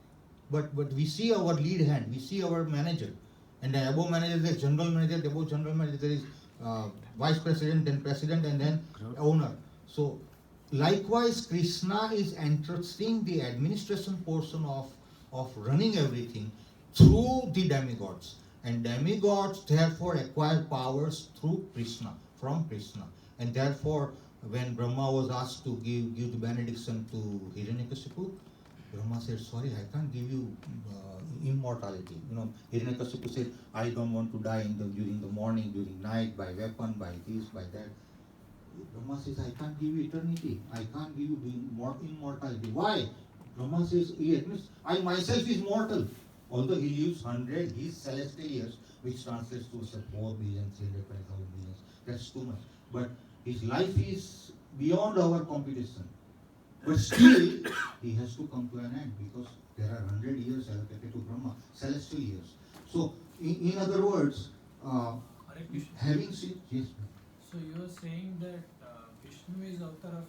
But we see our lead hand, we see our manager. And the above manager is general manager, the above general manager there is vice president, then president, and then owner. So likewise, Krishna is entrusting the administration portion of running everything through the demigods. And demigods therefore acquire powers through Krishna, from Krishna. And therefore, when Brahma was asked to give the benediction to Hiranyakashipu, Brahma said, sorry, I can't give you immortality. Hiranyakashipu said, I don't want to die during the morning, during night, by weapon, by this, by that. Brahma says, I can't give you eternity. I can't give you immortality. Why? Brahma says, he admits, I myself is mortal. Although he lives 100, his celestial years, which translates to say 4 billion, 320,000 millions. That's too much. But his life is beyond our computation. But still, he has to come to an end because there are 100 years allocated to Brahma, celestial years. So, in other words, having seen, yes. So you are saying that Vishnu is avatar of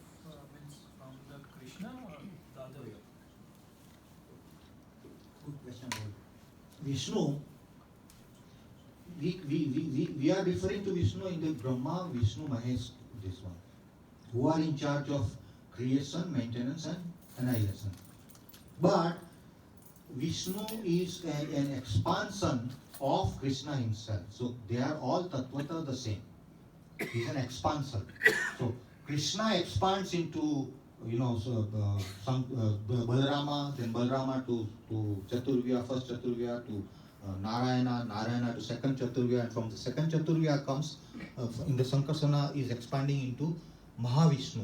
means from the Krishna or the other way? Good question. Vishnu, we are referring to Vishnu in the Brahma, Vishnu, Mahesh, this one, who are in charge of creation, maintenance, and annihilation. But Vishnu is an expansion of Krishna himself. So they are all tattvata the same. He's an expansion. So Krishna expands into Balarama, then Balarama to Chaturvya, first Chaturvya to Narayana to second Chaturvya, and from the second Chaturvya comes in the Sankarsana is expanding into Mahavishnu.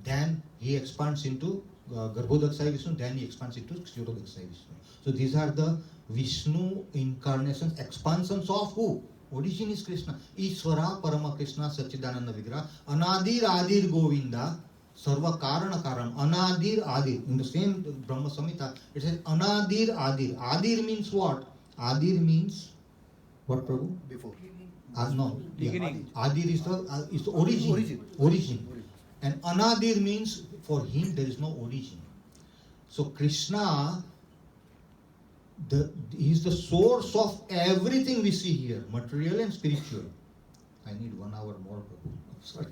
Then he expands into Garbhodakshay Vishnu, then he expands into Kshirodakshay Vishnu. So these are the Vishnu incarnations, expansions of who? Origin is Krishna. Ishvara Parama Krishna Sachidananda Vigraha Anadir Adir Govinda Sarva Karana Karan Anadir Adir. In the same Brahma Samhita, it says Anadir Adir. Adir means what? Adir means what, Prabhu? Before. No. Beginning. Yeah. Adir is the origin. And Anadir means for him there is no origin. So Krishna, he is the source of everything we see here, material and spiritual. I need 1 hour more, Prabhu. Sorry.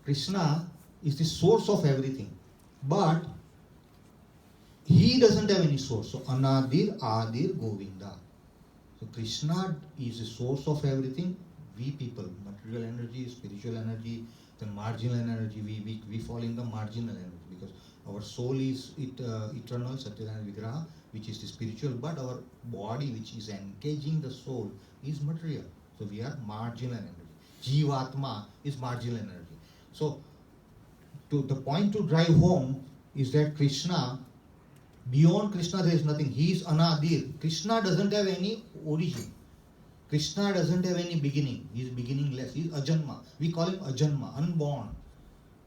Krishna is the source of everything. But he doesn't have any source. So Anadir, Adir, Govinda. So Krishna is the source of everything. We people, material energy, spiritual energy, the marginal energy, we fall in the marginal energy because our soul is eternal, Satyananda Vigraha, which is the spiritual, but our body, which is engaging the soul, is material. So we are marginal energy. Jivatma is marginal energy. So to the point to drive home, is that Krishna, beyond Krishna there is nothing. He is Anadir. Krishna doesn't have any origin. Krishna doesn't have any beginning. He is beginningless. He is Ajanma. We call him Ajanma, unborn.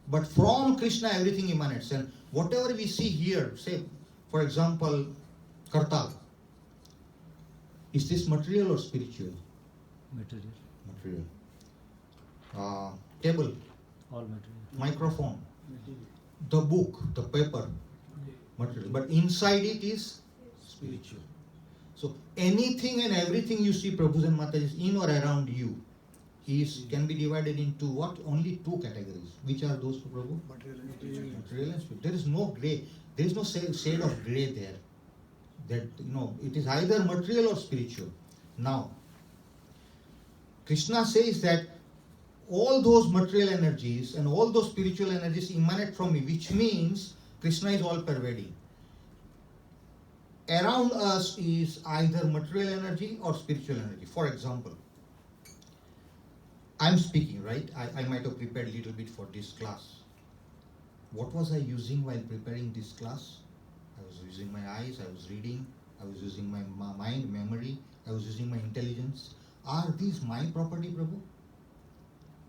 But from Krishna everything emanates. And whatever we see here, say, for example, Kartal. Is this material or spiritual? Material. Material. Table, All material. microphone, the book, the paper, material. But inside it is spiritual. So anything and everything you see, Prabhus and Matatis, in or around you, can be divided into what? Only two categories. Which are those two, Prabhu? Material and spiritual. Material and spiritual. There is no grey. There is no shade of grey there. That, it is either material or spiritual. Now, Krishna says that all those material energies and all those spiritual energies emanate from me, which means Krishna is all pervading. Around us is either material energy or spiritual energy. For example, I'm speaking, right? I might have prepared a little bit for this class. What was I using while preparing this class? I was using my eyes, I was reading, I was using my mind, memory, I was using my intelligence. Are these my property, Prabhu?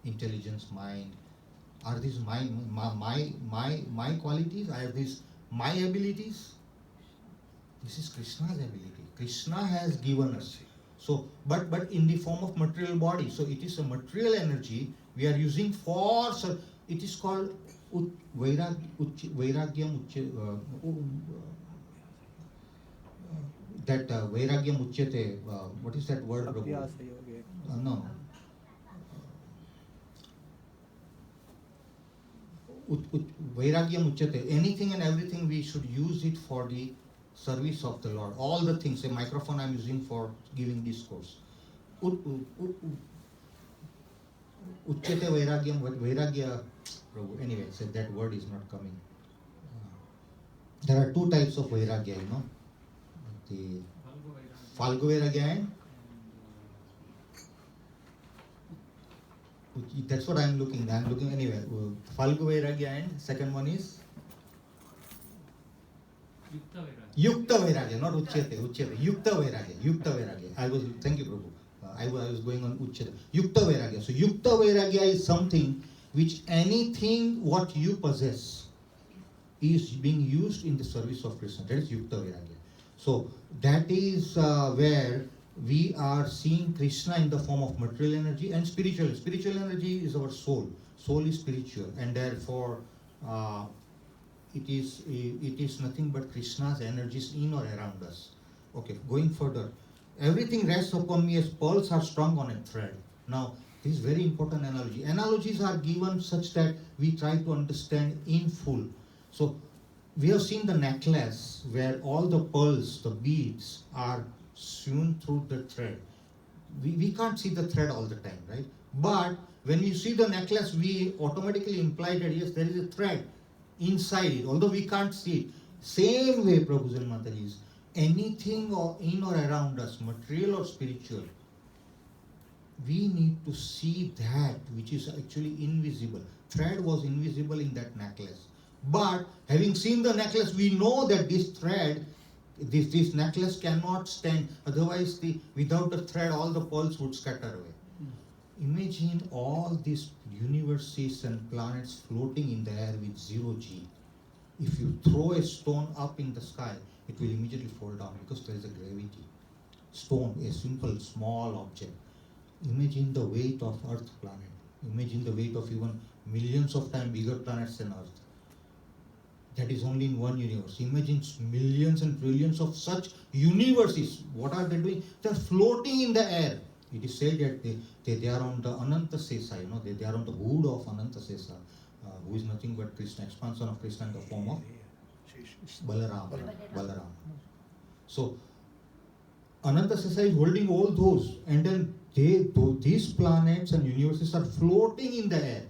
Intelligence, mind. Are these my qualities? Are these my abilities? This is Krishna's ability. Krishna has given us. So, but in the form of material body. So it is a material energy we are using for. So it is called Vairagyam. That Vairagyam Uchyate. What is that word? Abhyasa yoga. No. Vairagyam Uchyate. Anything and everything we should use it for the service of the Lord. All the things. A microphone I'm using for giving discourse. Uchyate Vairagyam. Vairagya. Anyway, so that word is not coming. There are two types of Vairagya, The Falgu Vairagya and that's what I'm looking anyway. Falgu Vairagya and second one is Yukta Vairagya, not Uchyate. Yukta Vairagya. Thank you, Prabhu. I was going on Uchyate. Yukta Vairagya. So Yukta Vairagya is something which anything what you possess is being used in the service of Krishna. That is Yukta Vairagya. So that is where we are seeing Krishna in the form of material energy and spiritual. Spiritual energy is our soul. Soul is spiritual, and therefore it is nothing but Krishna's energies in or around us. Okay, going further. Everything rests upon me as pearls are strung on a thread. Now, this is very important analogy. Analogies are given such that we try to understand in full. So, we have seen the necklace where all the pearls, the beads are sewn through the thread. We can't see the thread all the time, right? But when you see the necklace, we automatically imply that yes, there is a thread inside it, although we can't see it. Same way, Prabhus and Mataris, anything in or around us, material or spiritual, we need to see that which is actually invisible. Thread was invisible in that necklace. But having seen the necklace, we know that this thread, this necklace cannot stand. Otherwise, without the thread, all the pearls would scatter away. Imagine all these universes and planets floating in the air with 0 G. If you throw a stone up in the sky, it will immediately fall down because there is a gravity. Stone, a simple, small object. Imagine the weight of Earth planet. Imagine the weight of even millions of times bigger planets than Earth. That is only in one universe. Imagine millions and trillions of such universes. What are they doing? They are floating in the air. It is said that they are on the Ananta Sesa, they are on the hood of Ananta Sesa, who is nothing but Krishna, expansion of Krishna in the form of Balaram. So, Ananta Sesa is holding all those, and then these planets and universes are floating in the air.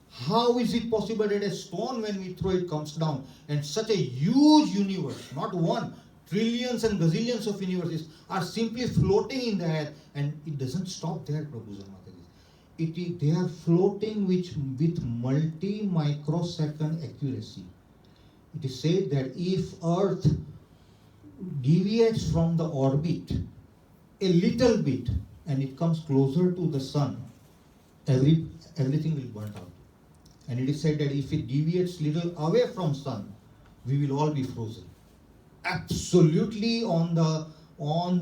How is it possible that a stone, when we throw it, comes down? And such a huge universe, not one, trillions and gazillions of universes are simply floating in the air, and it doesn't stop there, Prabhu Mataji. They are floating with multi-microsecond accuracy. It is said that if Earth deviates from the orbit a little bit and it comes closer to the sun, everything will burn out. And it is said that if it deviates little away from sun, we will all be frozen. Absolutely on the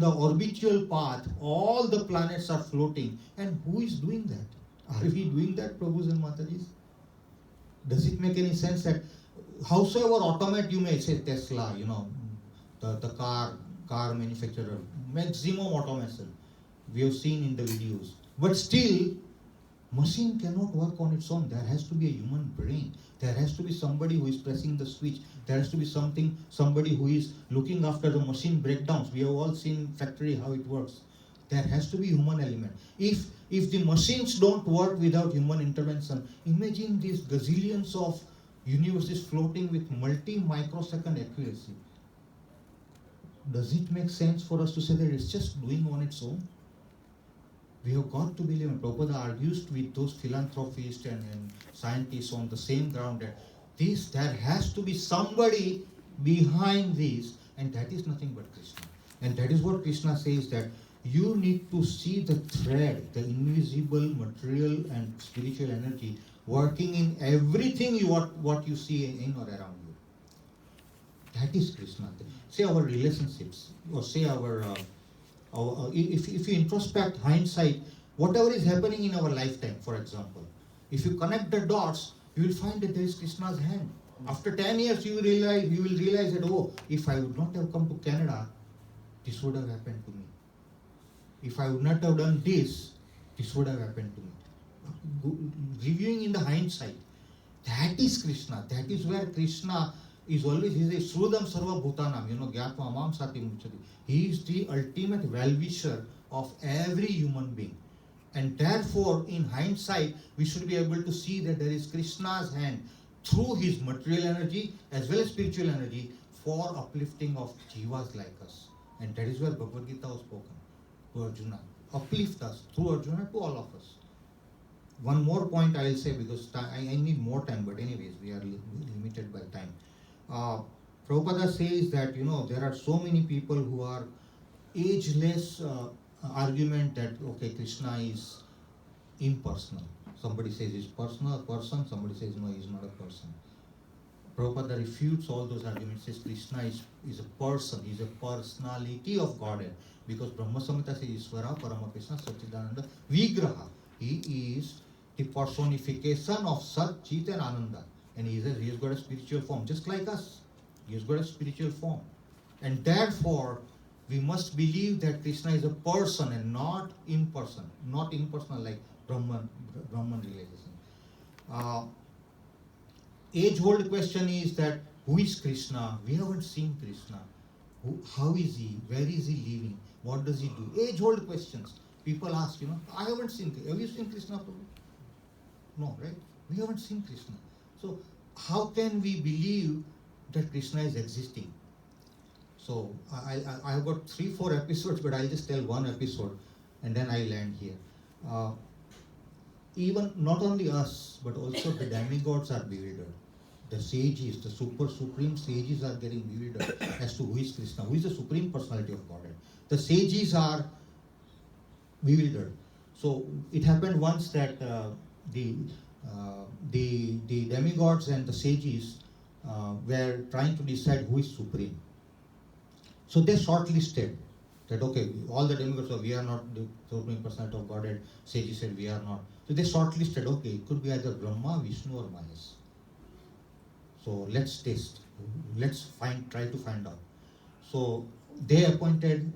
orbital path, all the planets are floating. And who is doing that? Are we doing that, Prabhus and Matajis? Does it make any sense that howsoever automate you may say Tesla, the car manufacturer, maximum automation we have seen in the videos, but still machine cannot work on its own. There has to be a human brain. There has to be somebody who is pressing the switch. There has to be somebody who is looking after the machine breakdowns. We have all seen in factory how it works. There has to be human element. If the machines don't work without human intervention, imagine these gazillions of universes floating with multi-microsecond accuracy. Does it make sense for us to say that it's just doing on its own? We have got to believe, and Prabhupada argues with those philanthropists and scientists on the same ground that there has to be somebody behind this, and that is nothing but Krishna. And that is what Krishna says, that you need to see the thread, the invisible material and spiritual energy working in everything what you see in or around you. That is Krishna. Say our relationships, or say if you introspect, hindsight, whatever is happening in our lifetime, for example, if you connect the dots, you will find that there is Krishna's hand. After 10 years, you will realize that, oh, if I would not have come to Canada, this would have happened to me. If I would not have done this would have happened to me. Reviewing in the hindsight, that is Krishna. That is where Krishna is always, he is Shrudam Sarva Bhutanam, Gyatma Amam Sati Muchati. He is the ultimate well-wisher of every human being. And therefore, in hindsight, we should be able to see that there is Krishna's hand through his material energy as well as spiritual energy for uplifting of jivas like us. And that is where Bhagavad Gita was spoken to Arjuna. Uplift us through Arjuna to all of us. One more point I will say, because I need more time, but anyways, we are limited by time. Prabhupada says that, there are so many people who are ageless argument that, okay, Krishna is impersonal. Somebody says he's personal, a person, somebody says no, he's not a person. Prabhupada refutes all those arguments, says Krishna is a person, he's a personality of Godhead. Because Brahma Samhita says Isvara Parama Krishna Satchidananda Vigraha. He is the personification of Sat, Chit and Ananda. And he has got a spiritual form, just like us. He has got a spiritual form. And therefore, we must believe that Krishna is a person and not impersonal. Not impersonal like Brahman realization. Age-old question is that who is Krishna? We haven't seen Krishna. How is he? Where is he living? What does he do? Age-old questions. People ask, I haven't seen Krishna. Have you seen Krishna, Prabhu? No, right? We haven't seen Krishna. So how can we believe that Krishna is existing? So I have got 3-4 episodes, but I'll just tell one episode and then I'll end here. Even not only us, but also the demigods are bewildered. The sages, the supreme sages are getting bewildered as to who is Krishna, who is the supreme personality of Godhead. The sages are bewildered. So it happened once that the demigods and the sages were trying to decide who is supreme. So they shortlisted that, okay, all the demigods said, we are not the supreme personality of Godhead. Sages said, we are not. So they shortlisted, okay, it could be either Brahma, Vishnu or Mahesh. So let's test. Let's try to find out. So they appointed,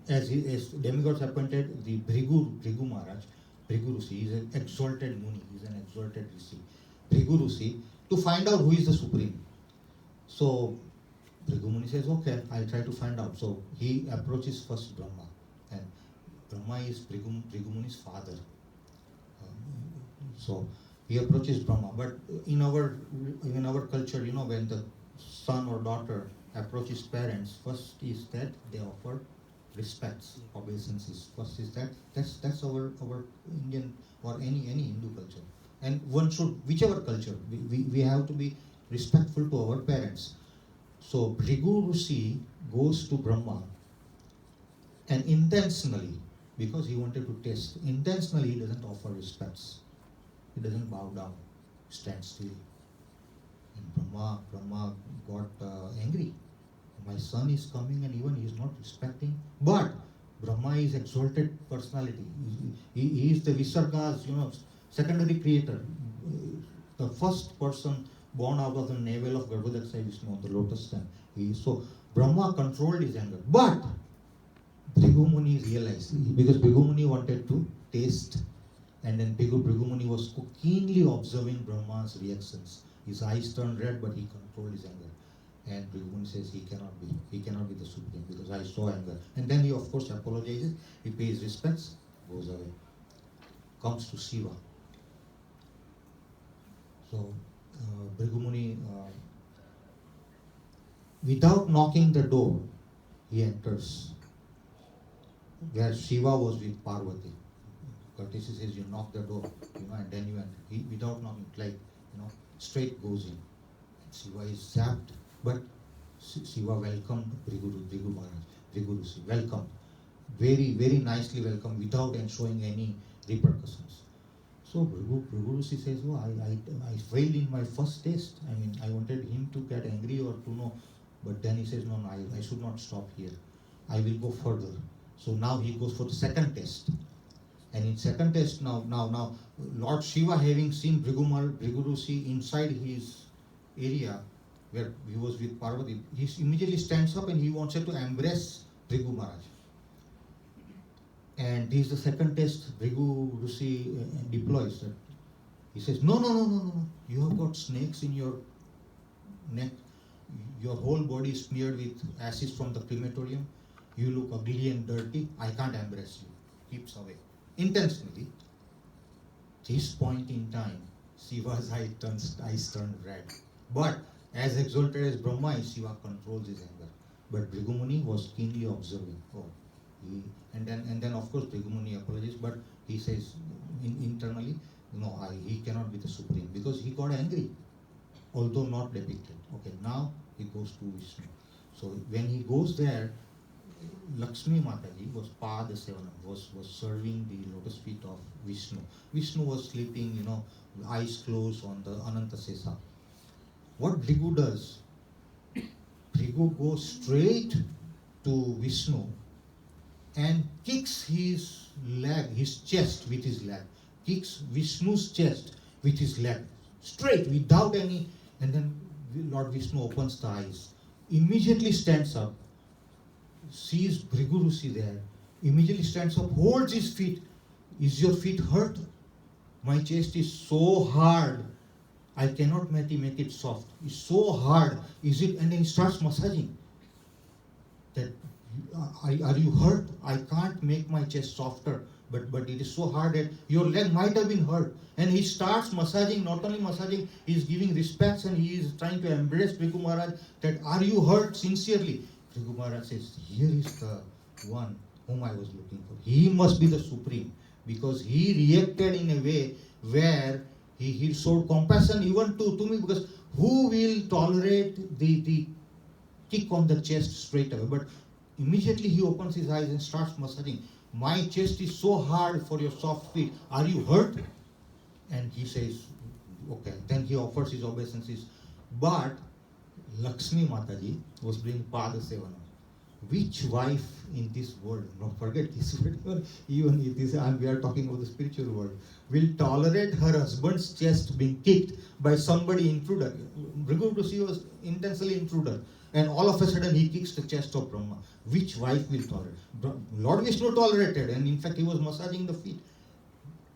as demigods appointed the Bhrigu Maharaj, Bhrigu Rishi. He is an exalted Muni, he is an exalted Rishi. Bhrigu Rishi, to find out who is the supreme. So Bhrigu Muni says, okay, I'll try to find out. So he approaches first Brahma, and Brahma is Bhrigu Muni's father. So he approaches Brahma. But in our culture, when the son or daughter approaches parents, first is that they offer respects, obeisances. First is that's our Indian or any Hindu culture. And one should, whichever culture, we have to be respectful to our parents. So Bhrigu Rishi goes to Brahma and intentionally, because he wanted to test, intentionally he doesn't offer respects. He doesn't bow down, stands still. And Brahma got angry. My son is coming and even he is not respecting. But Brahma is exalted personality. He is the Visarga's, secondary creator. The first person born out of the navel of Garbhodaksa Vishnu on the lotus stem. So Brahma controlled his anger. But Bhrigu Muni realized, because Bhrigu Muni wanted to taste, and then Bhrigu Muni was keenly observing Brahma's reactions. His eyes turned red, but he controlled his anger. And Bhrigu Muni says he cannot be the supreme because I saw anger. And then he of course apologizes, he pays respects, goes away. Comes to Shiva. So Bhrigu Muni, without knocking the door, he enters where Shiva was with Parvati. Courtesy says you knock the door, and then you enter. He, without knocking, straight goes in. Shiva is zapped, but Shiva welcomed Bhrigu Maharaj, Bhrigu Rishi, welcomed. Very, very nicely welcomed without showing any repercussions. So Bhrigu Rishi says, oh, I failed in my first test. I wanted him to get angry or to know, but then he says, no, I should not stop here. I will go further. So now he goes for the second test. And in second test, now Lord Shiva, having seen Bhrigu Rishi inside his area where he was with Parvati, he immediately stands up and he wants to embrace Bhrigu Maharaj. And this is the second test Bhrigu Rishi deploys. He says, no, you have got snakes in your neck. Your whole body is smeared with ashes from the crematorium. You look ugly and dirty. I can't embrace you. Keeps away. Intentionally. This point in time, Shiva's eyes turned red. But as exalted as Brahma is, Shiva controls his anger. But Bhrigu Muni was keenly observing. And then of course Bhrigu Muni apologizes, but he says internally, he cannot be the supreme because he got angry, although not depicted. Okay, now he goes to Vishnu. So when he goes there, Lakshmi Mataji was Pada Sevanam, was serving the lotus feet of Vishnu. Vishnu was sleeping, eyes closed on the Ananta Sesa. What Bhrigu does, Bhrigu goes straight to Vishnu and kicks his chest with his leg, kicks Vishnu's chest with his leg, straight, without any, and then Lord Vishnu opens the eyes, immediately stands up, sees Bhrigu Rishi there, immediately stands up, holds his feet. Is your feet hurt? My chest is so hard, I cannot make it soft. It's so hard. Is it? And then he starts massaging. That, are you hurt? I can't make my chest softer, but it is so hard that your leg might have been hurt. And he starts massaging, not only massaging, he is giving respects and he is trying to embrace Bhrigu Maharaj, that are you hurt sincerely? Bhrigu Maharaj says, here is the one whom I was looking for. He must be the supreme, because he reacted in a way where he showed compassion even to me, because who will tolerate the kick on the chest straight away? But immediately he opens his eyes and starts massaging. My chest is so hard for your soft feet. Are you hurt? And he says, okay. Then he offers his obeisances. But Lakshmi Mataji was doing Pada Sevanam. Which wife in this world, don't forget this word, even if this, and we are talking about the spiritual world, will tolerate her husband's chest being kicked by somebody intruder? Bhrigu Rishi was intensely intruder, and all of a sudden he kicks the chest of Brahma. Which wife will tolerate? Lord Vishnu tolerated, and in fact he was massaging the feet.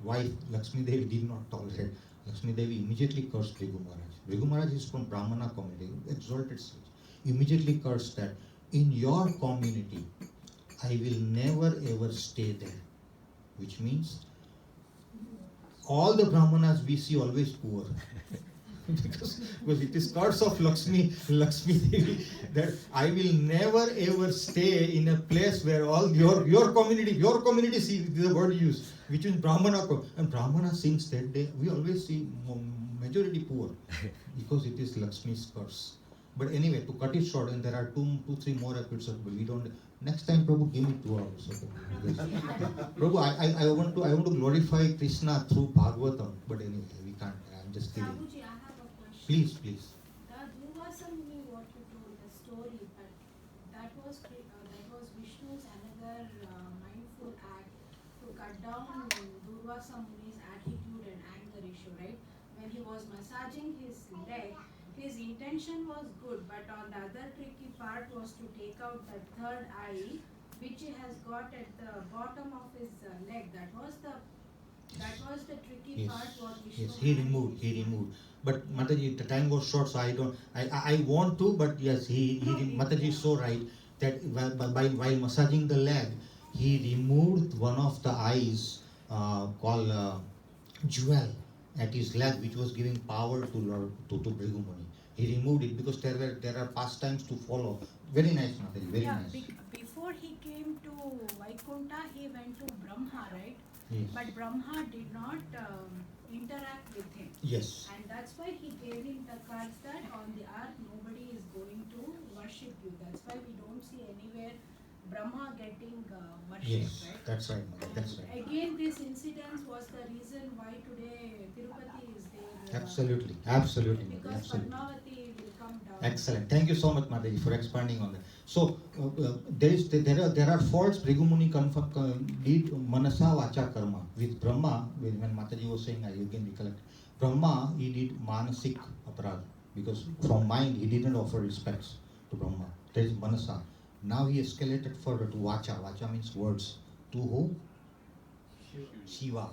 Wife Lakshmi Devi did not tolerate. Lakshmi Devi immediately cursed Bhrigu Maharaj. Bhrigu Maharaj is from Brahmana community, exalted sage. Immediately cursed that in your community, I will never ever stay there. Which means all the Brahmanas we see always poor. because it is curse of Lakshmi Devi, that I will never ever stay in a place where all your community see the word used, which is Brahmana, and Brahmana since that day we always see majority poor because it is Lakshmi's curse. But anyway, to cut it short, and there are two, three more episodes, but we don't. Next time, Prabhu, give me 2 hours. Okay? Prabhu, I want to glorify Krishna through Bhagavatam, but anyway, we can't. I'm just kidding. Prabhuji, I have a question. Please, please. The Durvasamuni, what you told, the story, but that was Vishnu's another mindful act to cut down Durvasamuni's attitude and anger issue, right? When he was massaging his leg, his intention was good, but on the other tricky part was to take out the third eye, which he has got at the bottom of his leg. That was the tricky part. What Vishnu Yes, he removed. But Mataji, the time was short, so I want to, but yes, Mataji is so right that while massaging the leg, he removed one of the eyes called jewel at his leg, which was giving power to Bhrigu Muni. He removed it because there are pastimes to follow. Very nice, Mataji, very nice. Before he came to Vaikuntha, he went to Brahma, right? Yes. But Brahma did not interact with him. Yes. And that's why he gave him the cards that on the earth nobody is going to worship you. That's why we don't see anywhere Brahma getting worship, Yes, right? that's right, Mataji, that's right. Again, this incident was the reason why today Tirupati is there. Absolutely. Because Padmavati will come down. Excellent. Thank you so much, Mataji, for expanding on that. So there are faults Bhrigu Muni did manasa vacha karma with Brahma. When Mataji was saying, I again recollect, Brahma he did manasik aparad because from mind he didn't offer respects to Brahma. That is manasa. Now he escalated further to vacha. Vacha means words. To who? Shiva.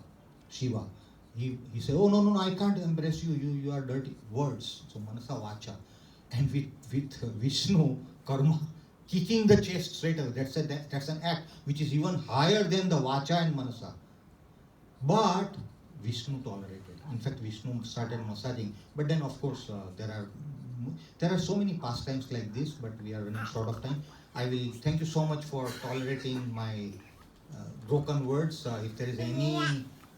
He said, oh no, I can't embrace you. You are dirty. Words. So manasa vacha. And with Vishnu karma, kicking the chest straight away. That's an act which is even higher than the vacha and manasa. But Vishnu tolerated. In fact, Vishnu started massaging. But then, of course, there are so many pastimes like this. But we are running short of time. I will thank you so much for tolerating my broken words. If there is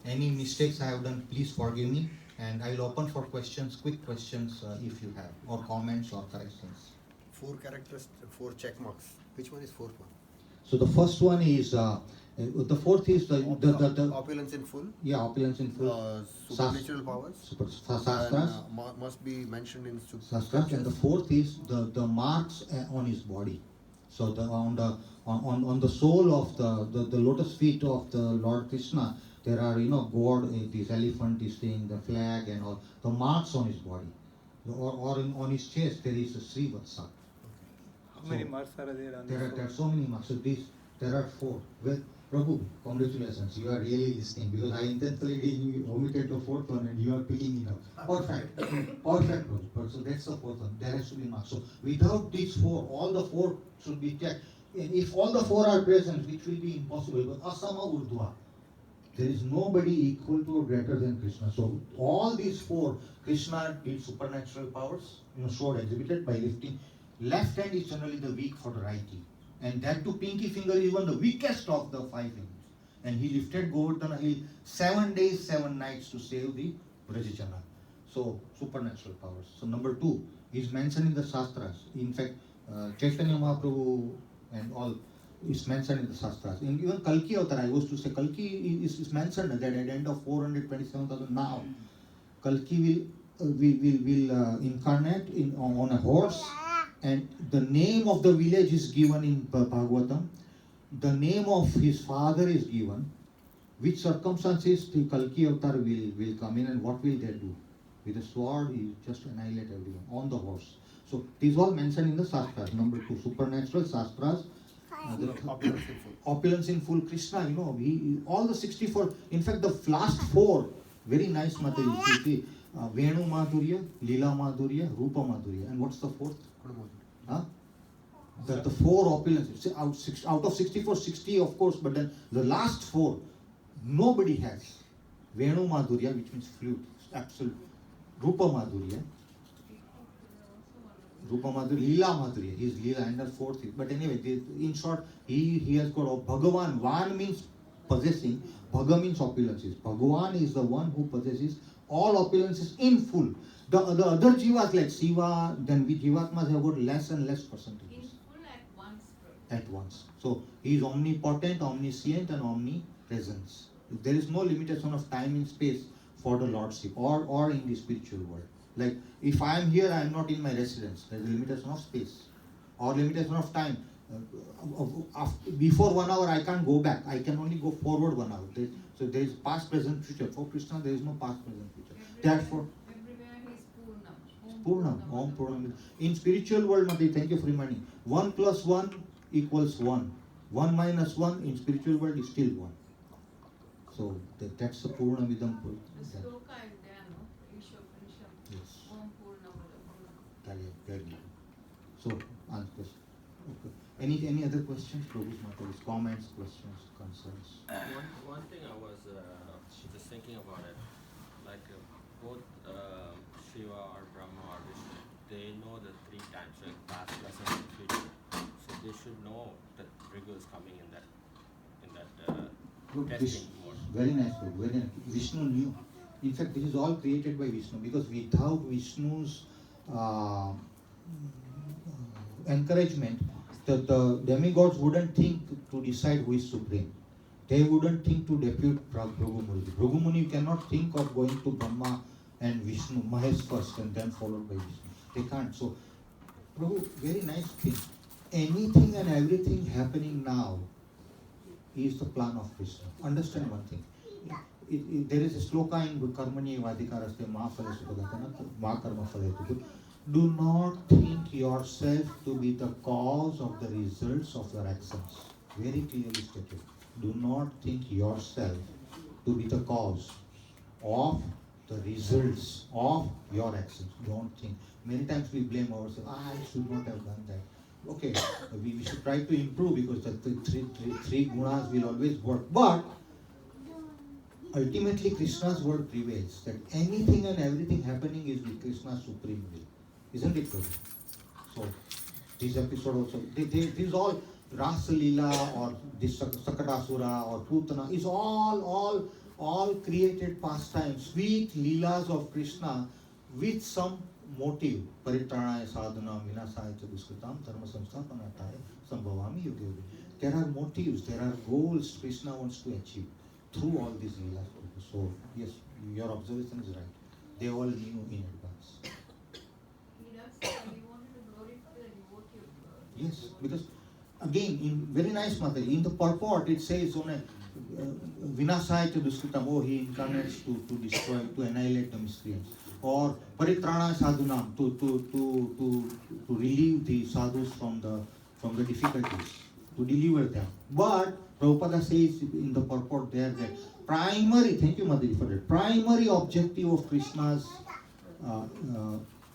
any mistakes I have done, please forgive me. And I will open for questions, quick questions if you have, or comments or corrections. 4 characters, 4 check marks. Which one is 4th one? So the first one is, the fourth is the opulence in full. Yeah, opulence in full. Supernatural powers. Shastras. And, must be mentioned in Shastras. And the fourth is the marks on his body. So on the sole of the lotus feet of the Lord Krishna, there are God, this elephant, this thing, the flag, and all the marks on his body, or on his chest there is a Srivatsa. How many marks are there on There are so many marks. So there are 4. Well, Prabhu, congratulations, you are really listening because I intentionally omitted the 4th one and you are picking it up. Perfect, Prabhu. So that's the 4th one. There has to be marks. So without these 4, all the 4 should be checked. And if all the 4 are present, which will be impossible, but Asama Urdhva. There is nobody equal to or greater than Krishna. So all these 4, Krishna did supernatural powers, showed, exhibited by lifting. Left hand is generally the weak for the righty. And that too, pinky finger is one of the weakest of the 5 fingers. And he lifted Govardhana hill 7 days, 7 nights to save the Brajajana. So supernatural powers. So number 2 is mentioned in the Shastras. In fact, Chaitanya Mahaprabhu and all is mentioned in the Shastras. In even Kalki Avatar, I was to say, Kalki is mentioned that at the end of 427,000 now, Kalki will incarnate on a horse, and the name of the village is given in Bhagavatam. The name of his father is given. Which circumstances the Kalki Avatar will come in, and what will they do? With a sword, he just annihilate everyone on the horse. So these all mentioned in the Shastras. Number 2, supernatural Shastras. Opulence in full Krishna, all the 64, in fact the last 4, very nice Mataji. You see, Venu Madhurya, Leela Madhurya, Rupa Madhurya. And what's the 4th? Huh? The 4 opulences. Out of 64, 60 of course, but then the last 4, nobody has. Venu Madhurya, which means flute, absolute. Rupa Madhurya. Rupa Madhurya, Leela Madhurya. He's Leela and the fourth. But anyway, in short, he has got Bhagavan. Van means possessing. Bhaga means opulences. Bhagavan is the one who possesses all opulences in full. The other jivas like Shiva, then we jivatmas have got less and less percentages. In full at once. At once. So he is omnipotent, omniscient, and omnipresence. There is no limitation of time and space for the Lordship or in the spiritual world. Like if I am here, I am not in my residence. There is a limitation of space or limitation of time. Before 1 hour, I can't go back. I can only go forward 1 hour. So there is past, present, future. For Krishna, there is no past, present, future. Therefore, Everywhere he is Purnam. Purnam, Om Purnam. In spiritual world, Mati, thank you for reminding. 1 plus 1 equals 1. 1 minus 1 in spiritual world is still 1. So that's the Purnamidam. The sloka is there, no? Isha Purisham. Yes. Om Purnam. Very good. So, answers. Okay. Any other questions? Prabhu's Mata's comments, questions, concerns? One thing I was just thinking about it, like both Shiva or Brahma or Vishnu, they know the 3 times, like past, present, and future. So they should know that Rigu is coming in that Good. testing mode. Very nice, Prabhu. Very nice. Vishnu knew. In fact, this is all created by Vishnu because without Vishnu's encouragement, the demigods wouldn't think to decide who is supreme. They wouldn't think to depute Bhrigu Muni. Bhrigu Muni cannot think of going to Brahma and Vishnu, Mahesh first and then followed by Vishnu. They can't. So, Prabhu, very nice thing. Anything and everything happening now is the plan of Krishna. Understand one thing. There is a sloka in Karmani Vadikaraste Ma Phale Sukhadakana, Ma Karma Phale Sukha. Do not think yourself to be the cause of the results of your actions. Very clearly stated. Do not think yourself to be the cause of the results of your actions. Don't think. Many times we blame ourselves. I should not have done that. Okay, we should try to improve because the three gunas will always work. But ultimately Krishna's word prevails. That anything and everything happening is with Krishna's supreme will. Isn't it true? So, this episode also, this all Rasa Leela or this Sakatasura or Putana is all created pastimes, sweet Leelas of Krishna with some motive. Paritranaya sadhana vinasaya duskritam dharma samsthapanataya sambhavami yuge yuge. There are motives, there are goals Krishna wants to achieve through all these Leelas. So, yes, your observation is right. They all knew in advance. He wanted to glorify the devotee of God. Yes, because again, in very nice matter, in the purport it says on a vinasaya to duskritam, oh, he incarnates to destroy, to annihilate the miscreants. Or paritrana sadhunam, to relieve the sadhus from the difficulties, to deliver them. But Prabhupada says in the purport there that primary, thank you Madhuri for that, primary objective of Krishna's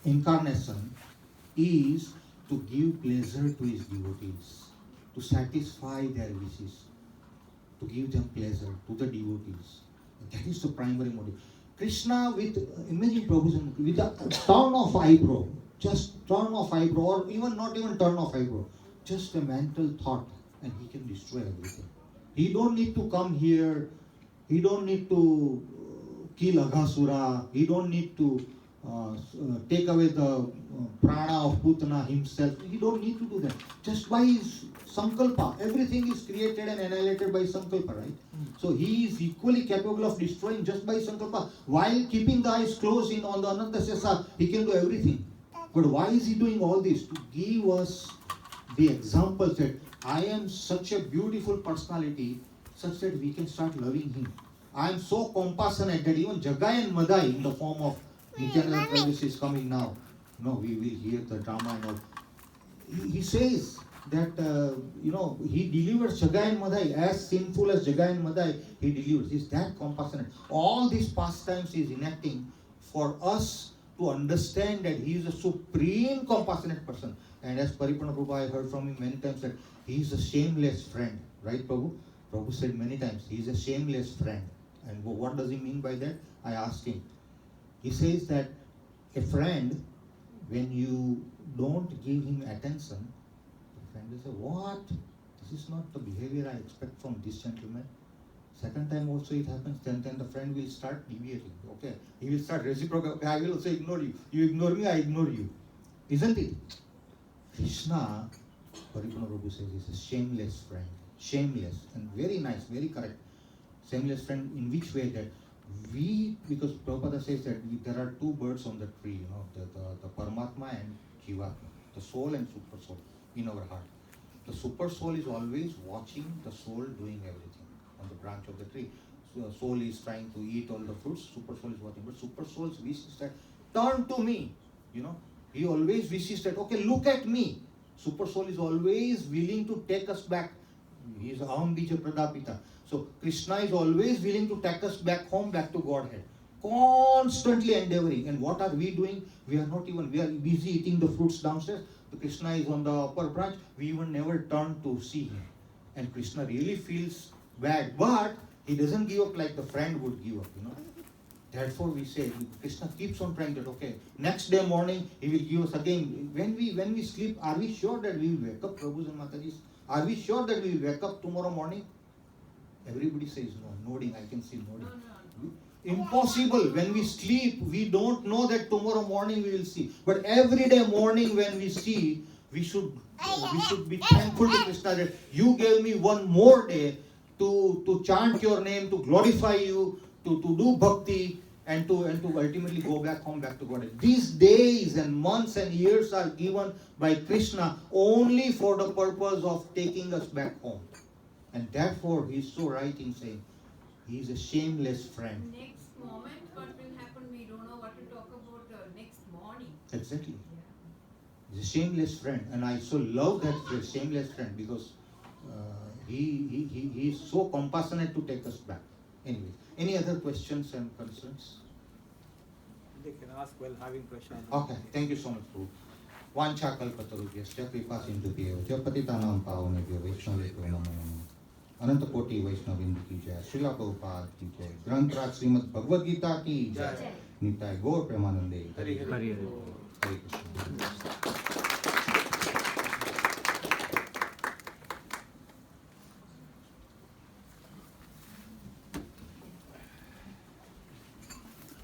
incarnation is to give pleasure to his devotees, to satisfy their wishes, to give them pleasure to the devotees. That is the primary motive. Krishna with, imagine Prabhu's, with a turn of eyebrow, just turn of eyebrow, or even not even turn of eyebrow, just a mental thought, and he can destroy everything. He don't need to come here, he don't need to kill Aghasura, he don't need to take away the prana of Putana himself. He don't need to do that. Just by his sankalpa, everything is created and annihilated by sankalpa, right? So he is equally capable of destroying just by sankalpa. While keeping the eyes closed on the Ananta Sesa, he can do everything. But why is he doing all this? To give us the examples that I am such a beautiful personality, such that we can start loving him. I am so compassionate that even Jagai and Madai in the form of Nityananda Prabhu is coming now. No, we will hear the drama and all. He says that, he delivers Jagai and Madai. As sinful as Jagai and Madai, he delivers. He's that compassionate. All these pastimes he is enacting for us to understand that he is a supreme compassionate person. And as Paripurna Prabhu, I heard from him many times that he is a shameless friend. Right, Prabhu? Prabhu said many times, he is a shameless friend. And what does he mean by that? I asked him. He says that A friend, when you don't give him attention, the friend will say, what? This is not the behavior I expect from this gentleman. Second time also it happens, then the friend will start deviating. Okay, he will start reciprocal. Okay, I will also ignore you. You ignore me, I ignore you. Isn't it? Krishna, Paripurna Prabhu says, is a shameless friend. Shameless and very nice, very correct. Shameless friend in which way? That we, because Prabhupada says that there are two birds on the tree, the Paramatma and Jivatma, the soul and super soul in our heart. The super soul is always watching the soul doing everything on the branch of the tree. So soul is trying to eat all the fruits, super soul is watching. But super soul's wish is that, turn to me. He always wishes that, okay, look at me. Super soul is always willing to take us back. He is Aham Bija Pradapita. So Krishna is always willing to take us back home, back to Godhead. Constantly endeavoring. And what are we doing? We are busy eating the fruits downstairs. So Krishna is on the upper branch. We even never turn to see him. And Krishna really feels bad. But he doesn't give up like the friend would give up, Therefore we say, Krishna keeps on trying that, okay, next day morning he will give us again. When we sleep, are we sure that we will wake up, Prabhus and Matajis? Are we sure that we will wake up tomorrow morning? Everybody says no, nodding, I can see nodding. No. Impossible. When we sleep, we don't know that tomorrow morning we will see. But every day morning when we see, we should be thankful to Krishna that you gave me one more day to chant your name, to glorify you, to do bhakti, and to ultimately go back home, back to God. These days and months and years are given by Krishna only for the purpose of taking us back home. And therefore he is so right in saying he is a shameless friend. Next moment, what will happen? We don't know what to talk about next morning. Exactly. He's a shameless friend, and I so love that phrase, shameless friend, because he is so compassionate to take us back. Anyway, any other questions and concerns? They can ask while having prashad. Okay, thank you so much, Prabhu. Vancha kalpatarubhyascha kripa sindhubhyo च पतितानां पावनेभ्यो वैष्णवेभ्यो नमो नमः। अनंत कोटि वैष्णव बिंदु की जय, श्रीला प्रभुपाद की जय, ग्रंथराज श्रीमद् भगवद गीता की जय, निताय गौर प्रेमानंदे हरि हरि। हरे कृष्ण।